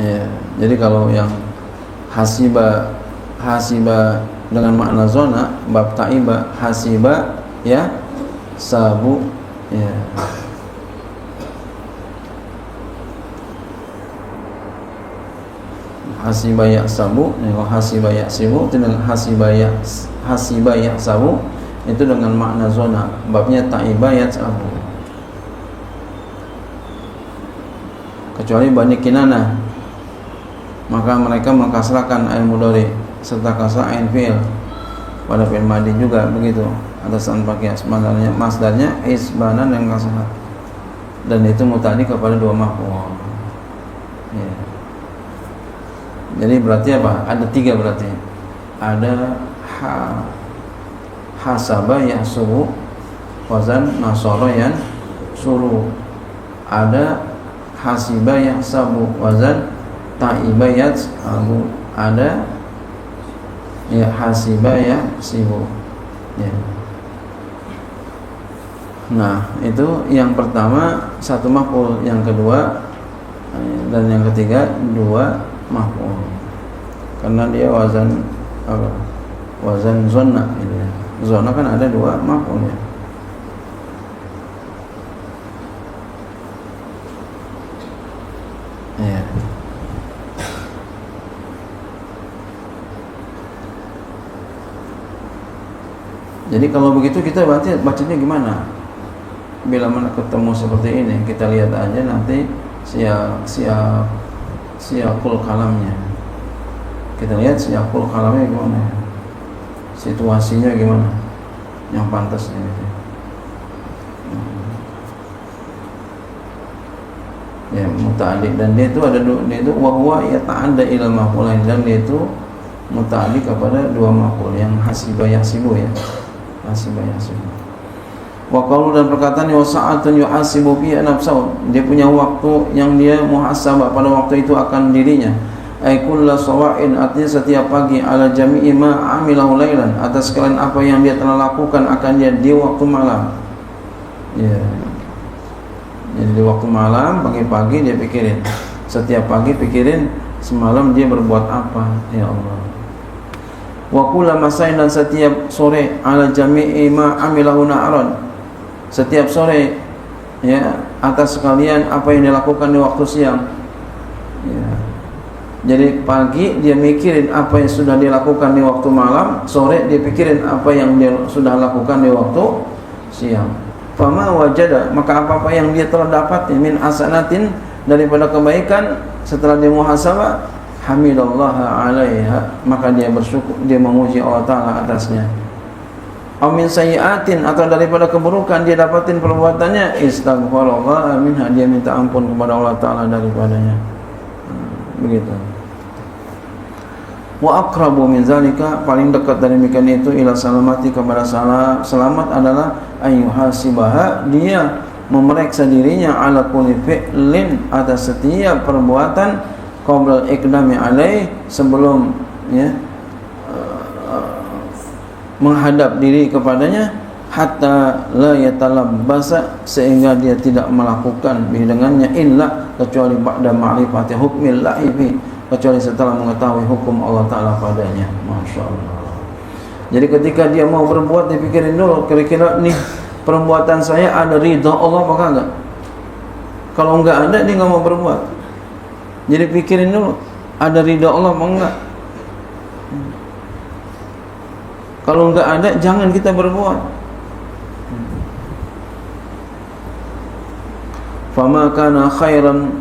Ya, jadi kalau yang hasiba dengan makna zona, bab ta'iba hasiba ya sabu, ya. Hasiba yahsabu, kalau hasiba yahsibu itu dengan hasiba yahsabu itu dengan makna zona, babnya ta'iba yahsabu. Kecuali Bani Kinanah, maka mereka mengkasrahkan ain mudhari serta kasrah ain fi'il pada fi'il madi juga begitu, atas tanpa qiyas. Masdarnya isbanan yang kasrah, dan itu muta'addi kepada dua maf'ul. Ya. Jadi berarti apa? Ada tiga berarti. Ada hasaba yahsubu, wazan nasara yan suru. Ada hasiba yahsabu, wazan ta'iba yat'abu. Ada ya hasiba yahsibu, ya. Nah, itu yang pertama satu maf'ul, yang kedua dan yang ketiga dua maf'ul, karena dia wazan apa? Wazan zonna ini. Zonna kan ada dua maf'ul, ya. Ya. Jadi kalau begitu kita bacanya gimana? Bila mana ketemu seperti ini, kita lihat aja nanti siyaqul kalamnya. Kita lihat siyaqul kalamnya gimana, situasinya gimana yang pantas gitu. Ya, muta'addi, dan dia itu wa huwa yata'adda ila maf'ulain, dan dia itu muta'addi kepada dua maf'ul, yang hasiba yahsibu, ya. Hasiba yahsibu. Wa qaulu, dan perkataan wa sa'atun yuhasibu fi nafsahu, dia punya waktu yang dia muhasabah pada waktu itu akan dirinya. Ai kullu sawa'in, artinya setiap pagi, ala jami'i ma amilahu lailan, atas sekalian apa yang dia telah lakukan akan dia di waktu malam. Ya. Jadi di waktu malam, pagi-pagi dia pikirin. Setiap pagi pikirin semalam dia berbuat apa, ya Allah. Wa kullu masain, dan setiap sore, ala jami'i ma amilahu na'ran, setiap sore, ya, atas sekalian apa yang dilakukan di waktu siang, ya. Jadi pagi dia mikirin apa yang sudah dilakukan di waktu malam, sore dia pikirin apa yang dia sudah lakukan di waktu siang. Fama wajada, maka apa-apa yang dia telah dapat min hasanatin, daripada kebaikan, setelah dia muhasabah, hamidallaha alaiha, maka dia bersyukur, dia memuji Allah Ta'ala atasnya. Amin sayyiatin, atau daripada keburukan dia dapatin perbuatannya, istaghfarallah minha, dia minta ampun kepada Allah Ta'ala daripadanya. Begitu. Wa aqrabu min zalika, paling dekat dari demikian itu, ila salamati, kepada selamat adalah ayyuhasibaha, dia memeriksa dirinya, ala kulli fi'lin, atas setiap perbuatan, qabla iqdami alaih, sebelum menghadap diri kepadanya, hatta la yatalabbasa, sehingga dia tidak melakukan dengannya, illa, kecuali ba'da ma'rifati hukmillahi fi, kecuali setelah mengetahui hukum Allah Ta'ala padanya. Masya Allah. Jadi ketika dia mau berbuat, dipikirin dulu, kira-kira nih perbuatan saya ada ridha Allah apa enggak? Kalau enggak ada, dia enggak mau berbuat. Jadi pikirin dulu, ada ridha Allah apa enggak? Kalau enggak ada, jangan kita berbuat. Fama kana khairan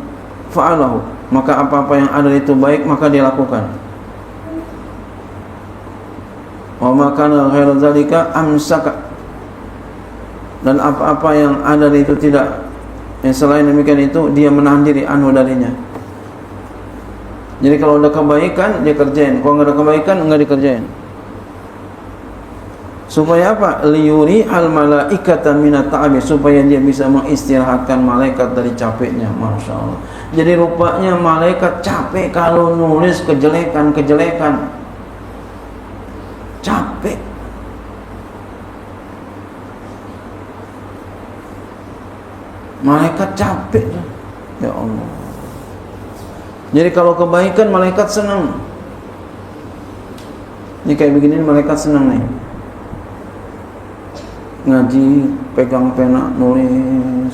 fa'alahu, maka apa-apa yang ada itu baik, maka dia lakukan. Wa ma kana ghairu dzalika amsaka, dan apa-apa yang ada itu tidak, yang selain demikian itu, dia menahan diri anhu darinya. Jadi kalau ada kebaikan dia kerjain, kalau enggak ada kebaikan enggak dikerjain. Supaya apa? Liyuri al malaikata minat ta'abi, supaya dia bisa mengistirahatkan malaikat dari capeknya. Masya Allah. Jadi rupanya malaikat capek kalau nulis kejelekan-kejelekan. Capek. Malaikat capek. Ya Allah. Jadi kalau kebaikan malaikat senang. Ini kayak begini malaikat senang nih. Ngaji, pegang pena, nulis,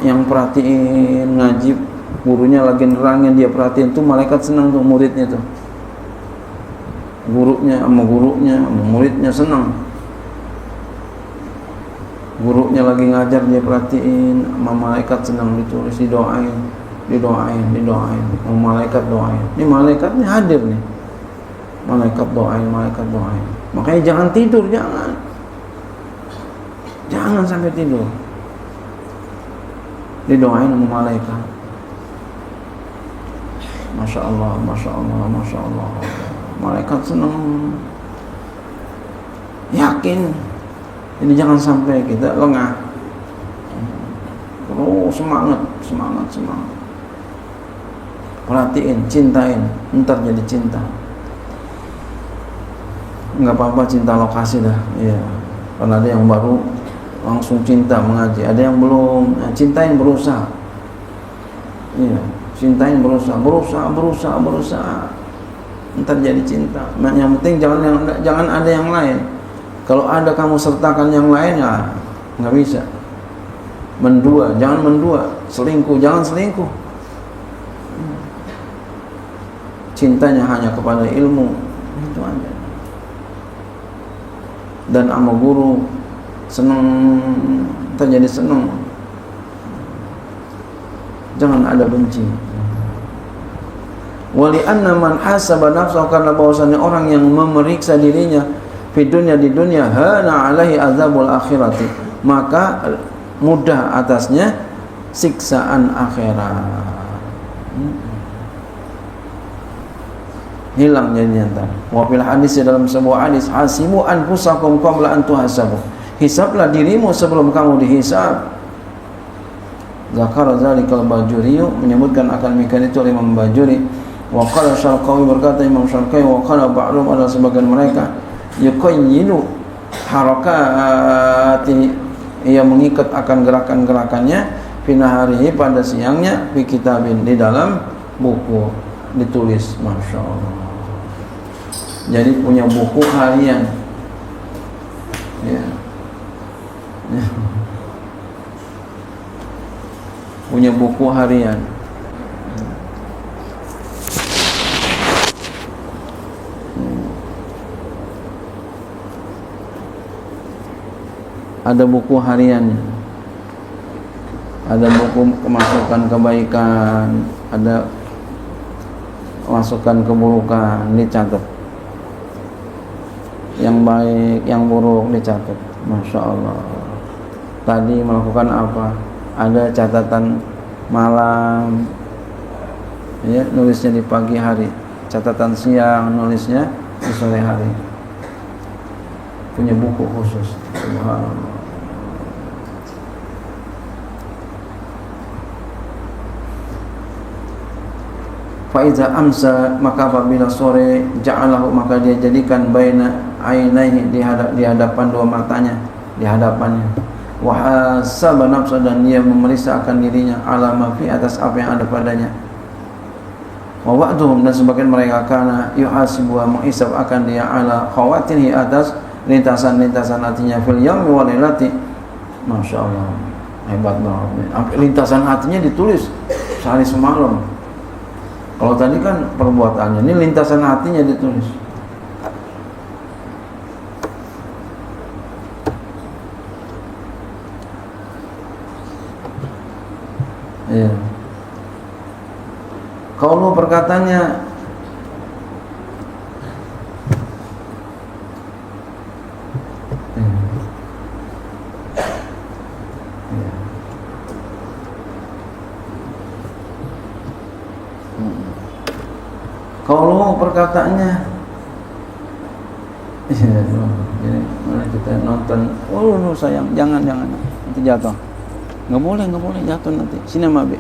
yang perhatiin ngaji, gurunya lagi nerangin, dia perhatiin tuh, malaikat senang tuh, muridnya tuh, gurunya sama muridnya senang. Gurunya lagi ngajar, dia perhatiin, sama malaikat senang, ditulis, didoain, malaikat doain. Ini malaikatnya hadir nih, malaikat doain. Makanya jangan tidur, jangan sampai tidur. Didoain sama malaikat. Masya Allah. Malaikat senang, yakin. Ini jangan sampai kita lengah. Oh, semangat. Perhatiin, cintain, ntar jadi cinta. Enggak apa-apa cinta lokasi dah, ya. Karena ada yang baru langsung cinta mengaji, ada yang belum. Cintain berusaha, iya. Cintain berusaha. Ntar jadi cinta. Nah, yang penting jangan ada yang lain. Kalau ada kamu sertakan yang lain, ya nggak bisa. Jangan mendua. Selingkuh, jangan selingkuh. Cintanya hanya kepada ilmu, itu aja. Dan sama guru senang, terjadi senang. Jangan ada benci. Wali anna man hasaba nafsahu, karena bahwasanya orang yang memeriksa dirinya di dunia hana alaihi azabul akhirati, maka mudah atasnya siksaan akhirat. Hilang jadinya ntar. Wa fil hadis, dalam sebuah hadis, hasibu anfusakum qabla an tuhasabu, hisablah dirimu sebelum kamu dihisab. Zakar zalikal Bajuri, menyebutkan akan demikian itu oleh Imam Bajuri. Wa qala Syarqawi, berkata Imam Syarqawi, wa qala ba'dhum, adalah sebagian mereka, yuqayyidu harakati, ia mengikat akan gerakan-gerakannya, fi naharihi, pada siangnya, fi kitabin, di dalam buku ditulis. Masya Allah. Jadi punya buku harian, ya. Punya buku harian. Ada buku hariannya, ada buku kemasukan kebaikan, ada masukan keburukan, dicatat. Yang baik, yang buruk dicatat. Masya Allah. Tadi melakukan apa? Ada catatan malam, ya, nulisnya di pagi hari, catatan siang nulisnya di sore hari, punya buku khusus. Subhanallah. Faiza amsa, maka apabila sore, ja'alahu, maka dia jadikan baina ainaihi, di hadapan dua matanya, di hadapannya. Wa hasaba nafsa, dan dia memeriksa akan dirinya, ala ma fi, atas apa yang ada padanya. Wa wa'duhum, dan sebagian mereka kana yuhasibu, menghisab akan dia, ala khawatihi, atas lintasan-lintasan hatinya, fil yaumi wal lailati. Masya Allah, hebat banget. Lintasan hatinya ditulis sehari semalam. Kalau tadi kan perbuatannya, ini lintasan hatinya ditulis. Iya. Kalau perkataannya kalau perkataannya jadi mana kita nonton, oh sayang, jangan nanti jatuh, nggak boleh jatuh nanti, sini sama Abi.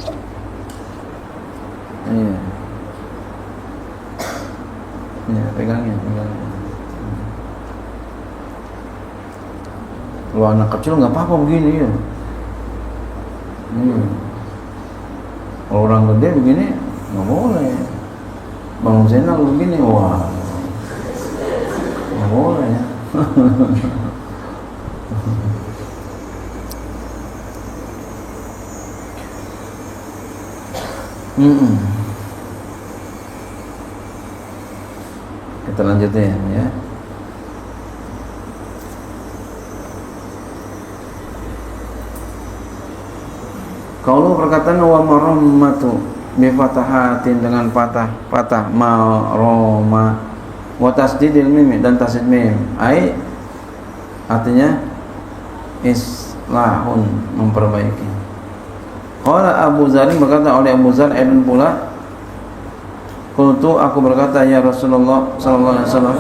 Iya, pegangnya. Kalau anak kecil nggak apa-apa begini ya. Kalau orang gede begini nggak boleh. Bang Zainal begini, wah, nggak boleh ya. Kita lanjutin ya. Kalau perkataan wa marammatu bi fatahatin, dengan patah maroma, wa tasdidil mim, dan tasdid mim, ai artinya islahun, memperbaiki. Qala Abu Dzar, berkata oleh Abu Dzar dan pula, qultu, aku berkata, ya Rasulullah sallallahu alaihi wasallam,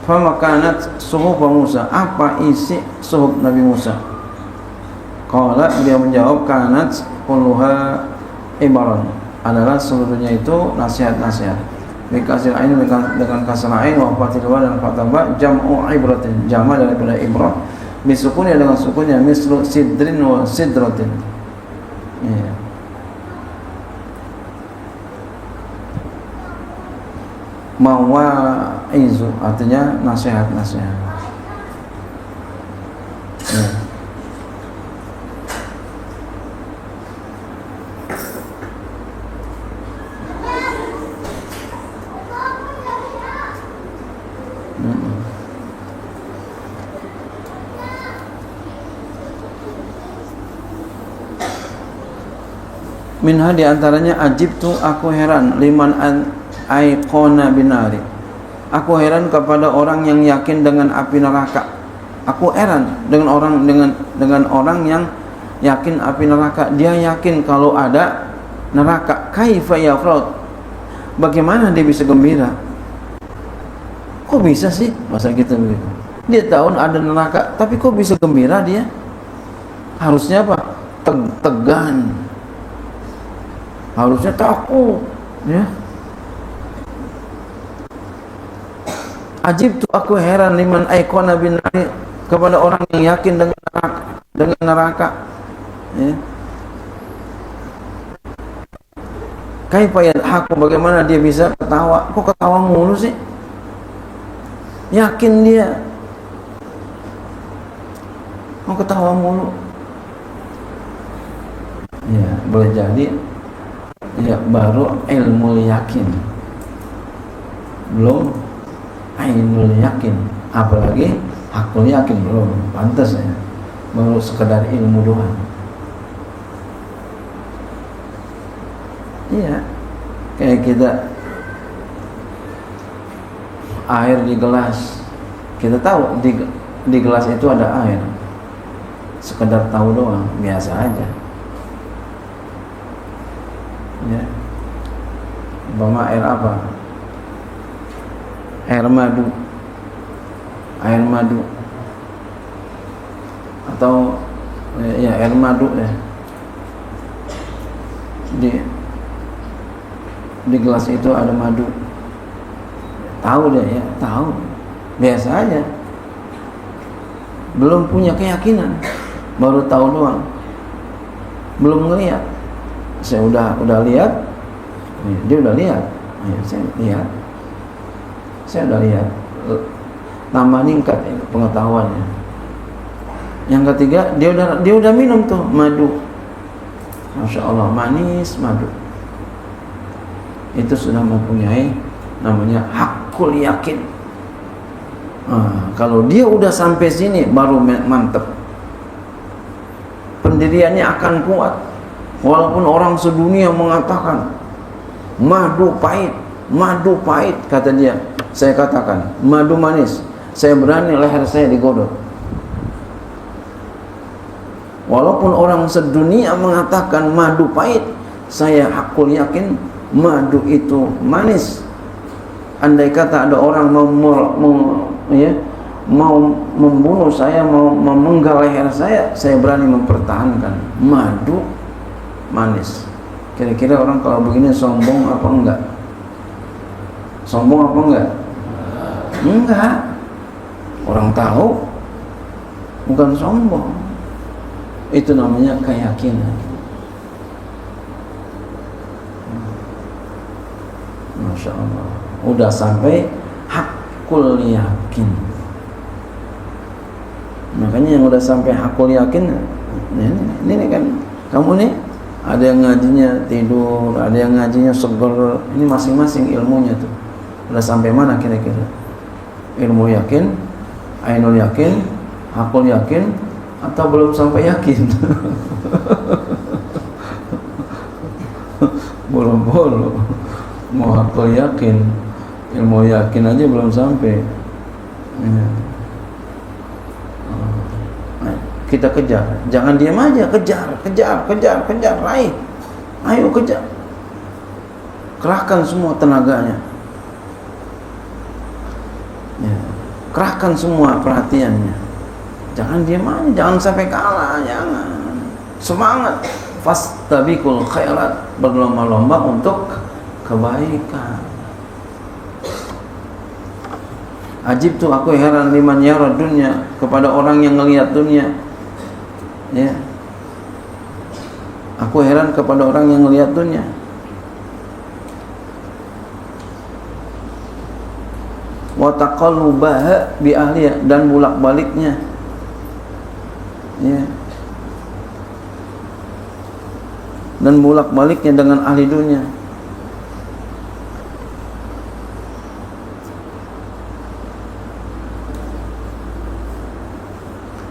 fama kanat suhuf Musa, apa isi suhuf Nabi Musa? Qala, dia menjawab, kanat kulluha ibaran, adalah seluruhnya itu nasihat-nasihat. Bikasir ain, dengan kasar ain, wa fathil wa, dan fathah ba, jam'u ibratin, jama' daripada ibrah, bisukunnya, dengan sukunnya, mislu sidrin wa sidratin. Iya. Mawaizu, artinya nasihat-nasihat. Ya. Minha, diantaranya, ajibtu, aku heran, liman aiqona binari, aku heran kepada orang yang yakin dengan api neraka. Aku heran dengan orang yang yakin api neraka. Dia yakin kalau ada neraka. Kaifa yafraud, bagaimana dia bisa gembira? Kok bisa sih masa gitu begitu? Dia tahu ada neraka, tapi kok bisa gembira dia? Harusnya apa? Tegan, harusnya takut, ya. Ajib tu, aku heran, liman aikona bin nari, kepada orang yang yakin dengan neraka, ya. Kaifa yadhaku, bagaimana dia bisa ketawa? Kok ketawa mulu sih? Yakin dia, mau ketawa mulu. Ya, boleh jadi ya baru ilmu yakin, belum ainul yakin, apalagi hakul yakin, belum pantas ya, baru sekedar ilmu doang. Iya, kayak kita air di gelas, kita tahu di gelas itu ada air, sekedar tahu doang, biasa aja. Umpama air apa? Air madu. Air madu. Atau ya air madu ya. Di gelas itu ada madu. Tahu dia ya, tahu. Biasa aja. Belum punya keyakinan, baru tahu doang. Belum ngelihat. Saya udah lihat. Dia udah lihat. Saya lihat. Saya udah lihat. Tambah meningkat ya, pengetahuannya. Yang ketiga, dia udah minum tuh madu. Masya Allah, manis madu. Itu sudah mempunyai namanya hakul yakin. Kalau dia udah sampai sini baru mantep. Pendiriannya akan kuat. Walaupun orang sedunia mengatakan madu pahit kata dia. Saya katakan madu manis. Saya berani leher saya digodok. Walaupun orang sedunia mengatakan madu pahit, saya hakul yakin madu itu manis. Andai kata ada orang mau membunuh saya, mau memenggal leher saya berani mempertahankan madu manis. Kira-kira orang kalau begini sombong apa enggak? Sombong apa enggak? Enggak. Orang tahu bukan sombong. Itu namanya keyakinan. Masya Allah. Udah sampai hakul yakin. Makanya yang udah sampai hakul yakin, ini kan kamu nih ada yang ngajinya tidur, ada yang ngajinya seger. Ini masing-masing ilmunya tuh. Udah sampai mana kira-kira? Ilmu yakin, ainul yakin, hakul yakin, atau belum sampai yakin? Belum. Mau hakul yakin, ilmu yakin aja belum sampai. Kita kejar, jangan diam aja, kejar, raih. Ayo kejar. Kerahkan semua tenaganya. Kerahkan semua perhatiannya. Jangan diam aja, jangan sampai kalah, jangan. Semangat. Fastabiqul khairat, berlomba-lomba untuk kebaikan. Ajib tuh aku heran liman yara dunya, kepada orang yang ngelihat dunia. Ya. Aku heran kepada orang yang ngelihat dunia. Wa taqallubaha bi ahliya, dan bolak-baliknya. Ya. Dan bolak-baliknya dengan ahli dunia.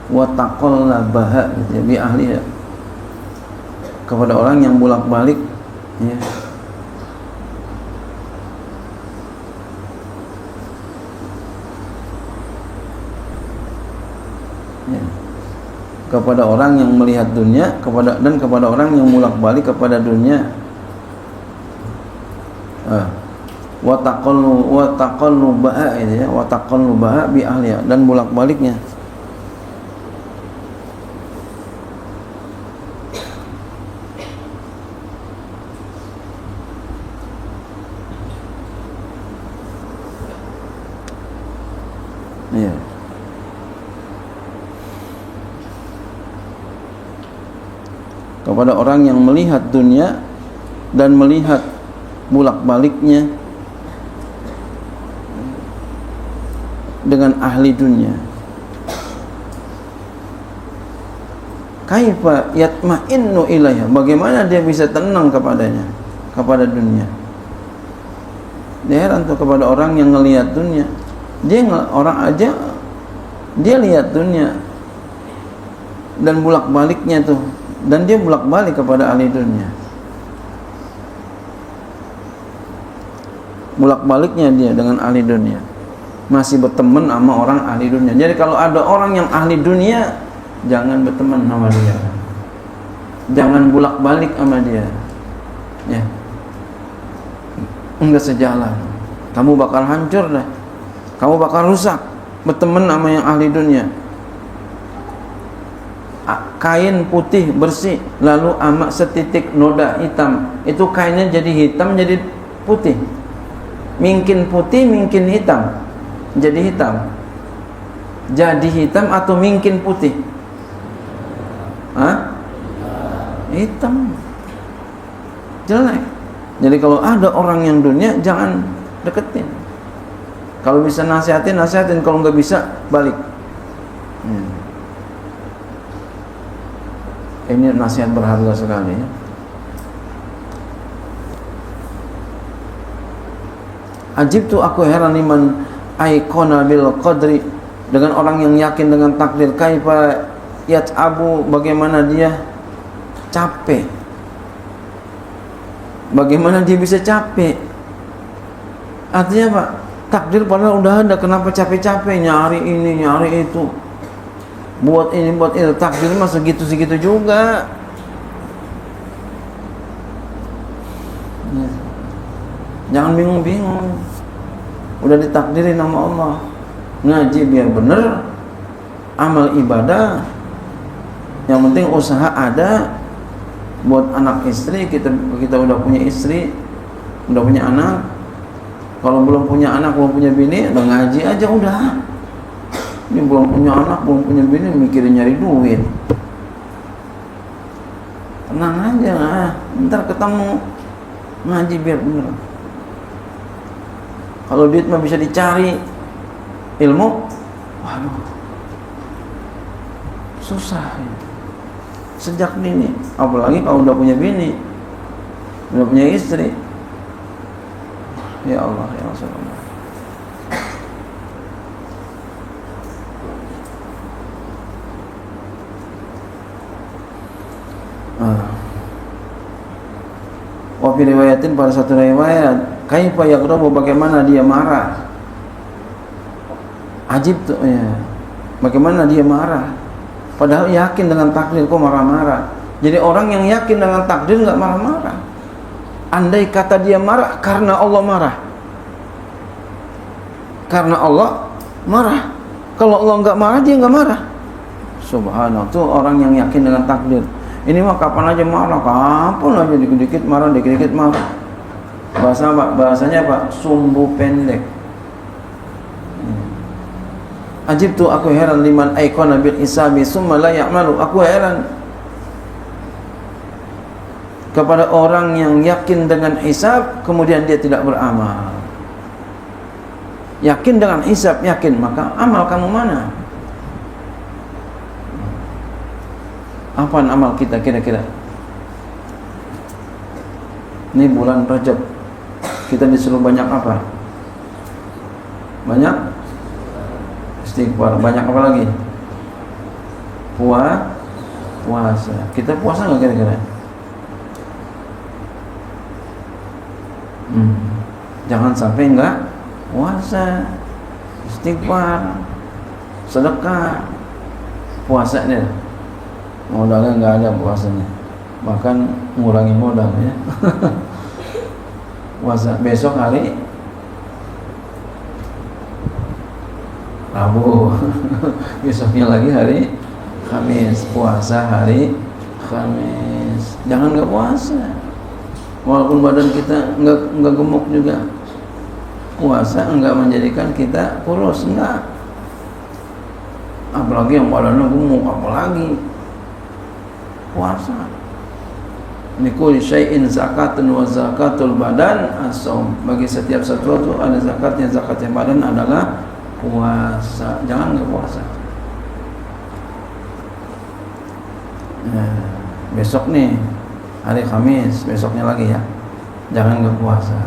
Wa taqallabaha bi ahliya, kepada orang yang bolak-balik ya. Kepada orang yang melihat dunia, kepada orang yang bolak-balik kepada dunia. Wa taqallubaha ya, wa taqallubaha bi ahliya, dan bolak-baliknya. Ya. Kepada orang yang melihat dunia dan melihat bolak-baliknya dengan ahli dunia. Kaifa yatma'innu ilaiha, bagaimana dia bisa tenang kepadanya, kepada dunia. Dia heran tuh kepada orang yang ngelihat dunia. Orang aja dia lihat dunia dan bolak-baliknya tuh, dan dia bolak-balik kepada ahli dunia. Bolak-baliknya dia dengan ahli dunia, masih berteman sama orang ahli dunia. Jadi kalau ada orang yang ahli dunia, jangan berteman sama dia, jangan bolak-balik sama dia. Ya. enggak sejalan. Kamu bakal hancur dah. Kamu bakal rusak berteman sama yang ahli dunia. Kain putih bersih lalu amak setitik noda hitam, itu kainnya jadi hitam jadi putih. Mungkin putih, mungkin hitam. Jadi hitam. Jadi hitam atau mungkin putih? Hah? Hitam. Jelek. Jadi kalau ada orang yang dunia, jangan deketin. Kalau bisa nasihatin, nasihatin. Kalau nggak bisa, balik. Ini nasihat berharga sekali ya. Ajibtu, aku heran liman aikona bil qadri, dengan orang yang yakin dengan takdir. Kaifa yat'abu, bagaimana dia capek, bagaimana dia bisa capek. Artinya apa? Takdir padahal udah ada, kenapa capek-capek nyari ini nyari itu, buat ini buat itu. Takdir mah segitu-segitu juga. Jangan bingung-bingung. Udah ditakdirin sama Allah. Ngaji biar bener, amal ibadah. Yang penting usaha ada. Buat anak istri, kita udah punya istri, udah punya anak. Kalau belum punya anak, belum punya bini, udah ngaji aja udah. Ini belum punya anak, belum punya bini, mikirin nyari duit. Tenang aja, ntar ketemu. Ngaji biar bener. Kalau duit mah bisa dicari, ilmu, waduh, susah ya. Sejak dini, apalagi kalau udah punya bini, udah punya istri. Ya Allah, ya Rasulullah. Wa fi riwayatin, pada satu riwayat, kaifa yaghdabu, bagaimana dia marah. Ajib tuh ya. Bagaimana dia marah? Padahal yakin dengan takdir, kok marah-marah. Jadi orang yang yakin dengan takdir enggak marah-marah. Andai kata dia marah karena Allah marah, karena Allah marah. Kalau Allah enggak marah, dia enggak marah. Subhanallah, tuh orang yang yakin dengan takdir. Ini mah kapan aja marah, kapan aja dikit-dikit marah, dikit-dikit marah. Bahasanya apa? Sumbu pendek. Ajib tuh, aku heran liman aikona bil isabi summa la ya'malu. Aku heran kepada orang yang yakin dengan hisab kemudian dia tidak beramal. Yakin dengan hisab, yakin, maka amal kamu mana? Apa amal kita kira-kira? Ini bulan Rajab, kita disuruh banyak apa? Banyak istighfar. Banyak apa lagi? Puasa. Kita puasa nggak kira-kira? Jangan sampai enggak puasa. Istighfar, sedekah. Puasanya modalnya enggak ada, puasanya bahkan ngurangi modal ya. Puasa besok hari Rabu, besoknya lagi hari Kamis, puasa hari Kamis. Jangan enggak puasa. Walaupun badan kita enggak gemuk juga, puasa enggak menjadikan kita kurus, enggak. Apalagi yang badannya gemuk, apalagi puasa. Likul syai'in zakatun wa zakatul badan as-shaum. Bagi setiap sesuatu ada zakatnya. Zakatnya badan adalah puasa. Jangan enggak puasa. Besok nih hari Kamis, besoknya lagi ya. Jangan enggak puasa.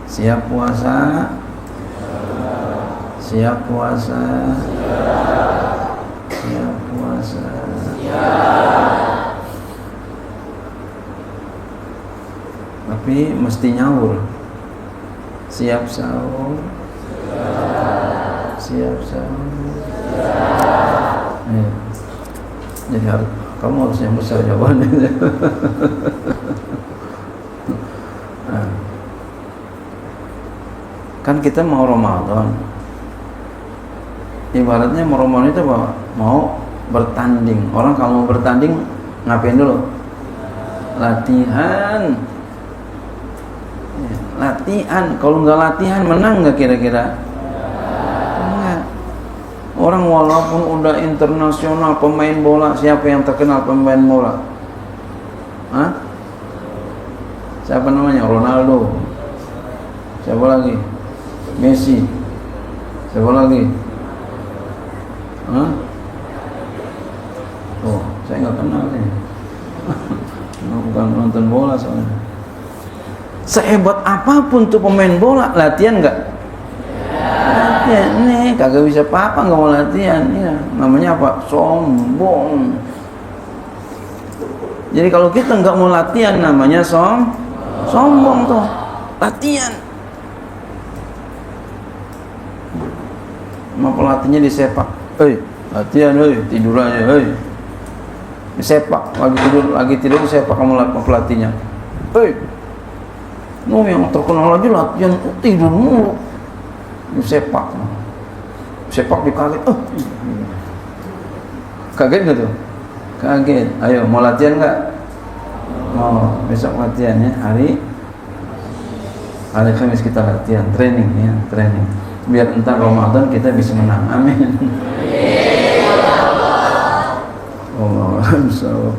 Siap puasa. Siap puasa. Siap puasa. Tapi mesti nyaur. Siap sahur. Siap sahur. Jadi kamu harus yang besar jawabannya. Kan kita mau Ramadan, ibaratnya mau Ramadan itu apa? Mau bertanding. Orang kalau mau bertanding ngapain dulu? Latihan. Latihan. Kalau nggak latihan menang nggak kira-kira? Enggak. Orang walaupun udah internasional pemain bola, siapa yang terkenal pemain bola? Hah? Siapa namanya? Ronaldo. Siapa lagi? Messi. Siapa lagi? Hah? Oh, saya nggak kenal nih. Bukan nonton bola soalnya. Sehebat apapun tuh pemain bola, latihan nggak? Latihan nih, kagak bisa apa-apa nggak mau latihan. Ya, namanya apa? Sombong. Jadi kalau kita nggak mau latihan, namanya sombong tuh. Latihan. Sama pelatihnya disepak. Latihan, tidur aja, disepak. Lagi tidur disepak sama pelatihnya. Yang terkenal aja latihan tidur mulu. Disepak dikaget. Kaget gak tuh? Kaget. Ayo mau latihan nggak? Mau. Besok latihan ya. Hari Kamis kita latihan, training ya, training. Biar entar Ramadan kita bisa menang. Amin. Allah.